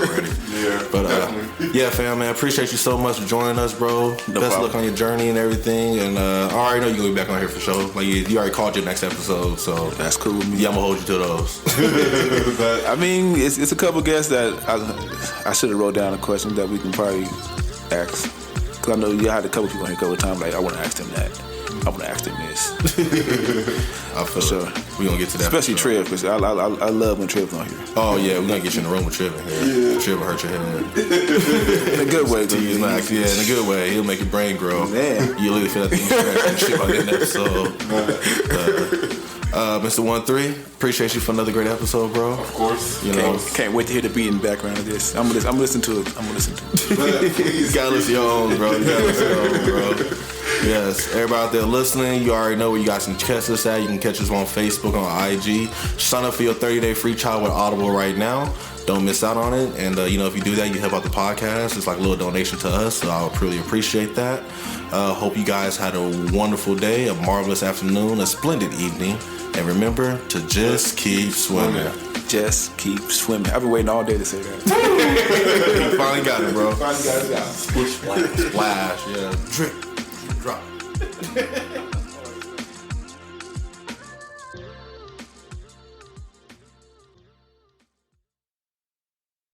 already. Yeah, but definitely. yeah, fam, man, appreciate you so much for joining us, bro. Best problem. luck on your journey and everything. And I already know you're gonna be back on here for sure. Like you already called your next episode, so That's cool with me. yeah, I'm gonna hold you to those. I mean, it's a couple guests that I should have wrote down a question that we can probably ask. Cause I know you had a couple people here a couple times. Like I want to ask them that. I want to ask them this. I feel sure. We gonna get to that. Especially for sure. Trev, because I love when Trev's on here. Oh yeah, we're gonna get you in the room with Triv in here. Yeah. Triv will hurt your head. In a good way, To use Max, yeah, in a good way. He'll make your brain grow. Man. You literally feel like you and shit like that episode. Mr. 1-3, appreciate you for another great episode, bro. Of course. You know, Can't wait to hear the beat in the background of this. I'm gonna listen to it. you gotta listen to your own, bro. You gotta listen to your own, bro. Yes, everybody out there listening, you already know where you guys can catch us at. You can catch us on Facebook, on IG. Sign up for your 30-day free trial with Audible right now. Don't miss out on it. And, if you do that, you help out the podcast. It's like a little donation to us, so I would really appreciate that. Hope you guys had a wonderful day, a marvelous afternoon, a splendid evening. And remember to just keep swimming. Just keep swimming. I've been waiting all day to say that. Finally got it, bro. Finally got it out. Splash, yeah. Drip, drop.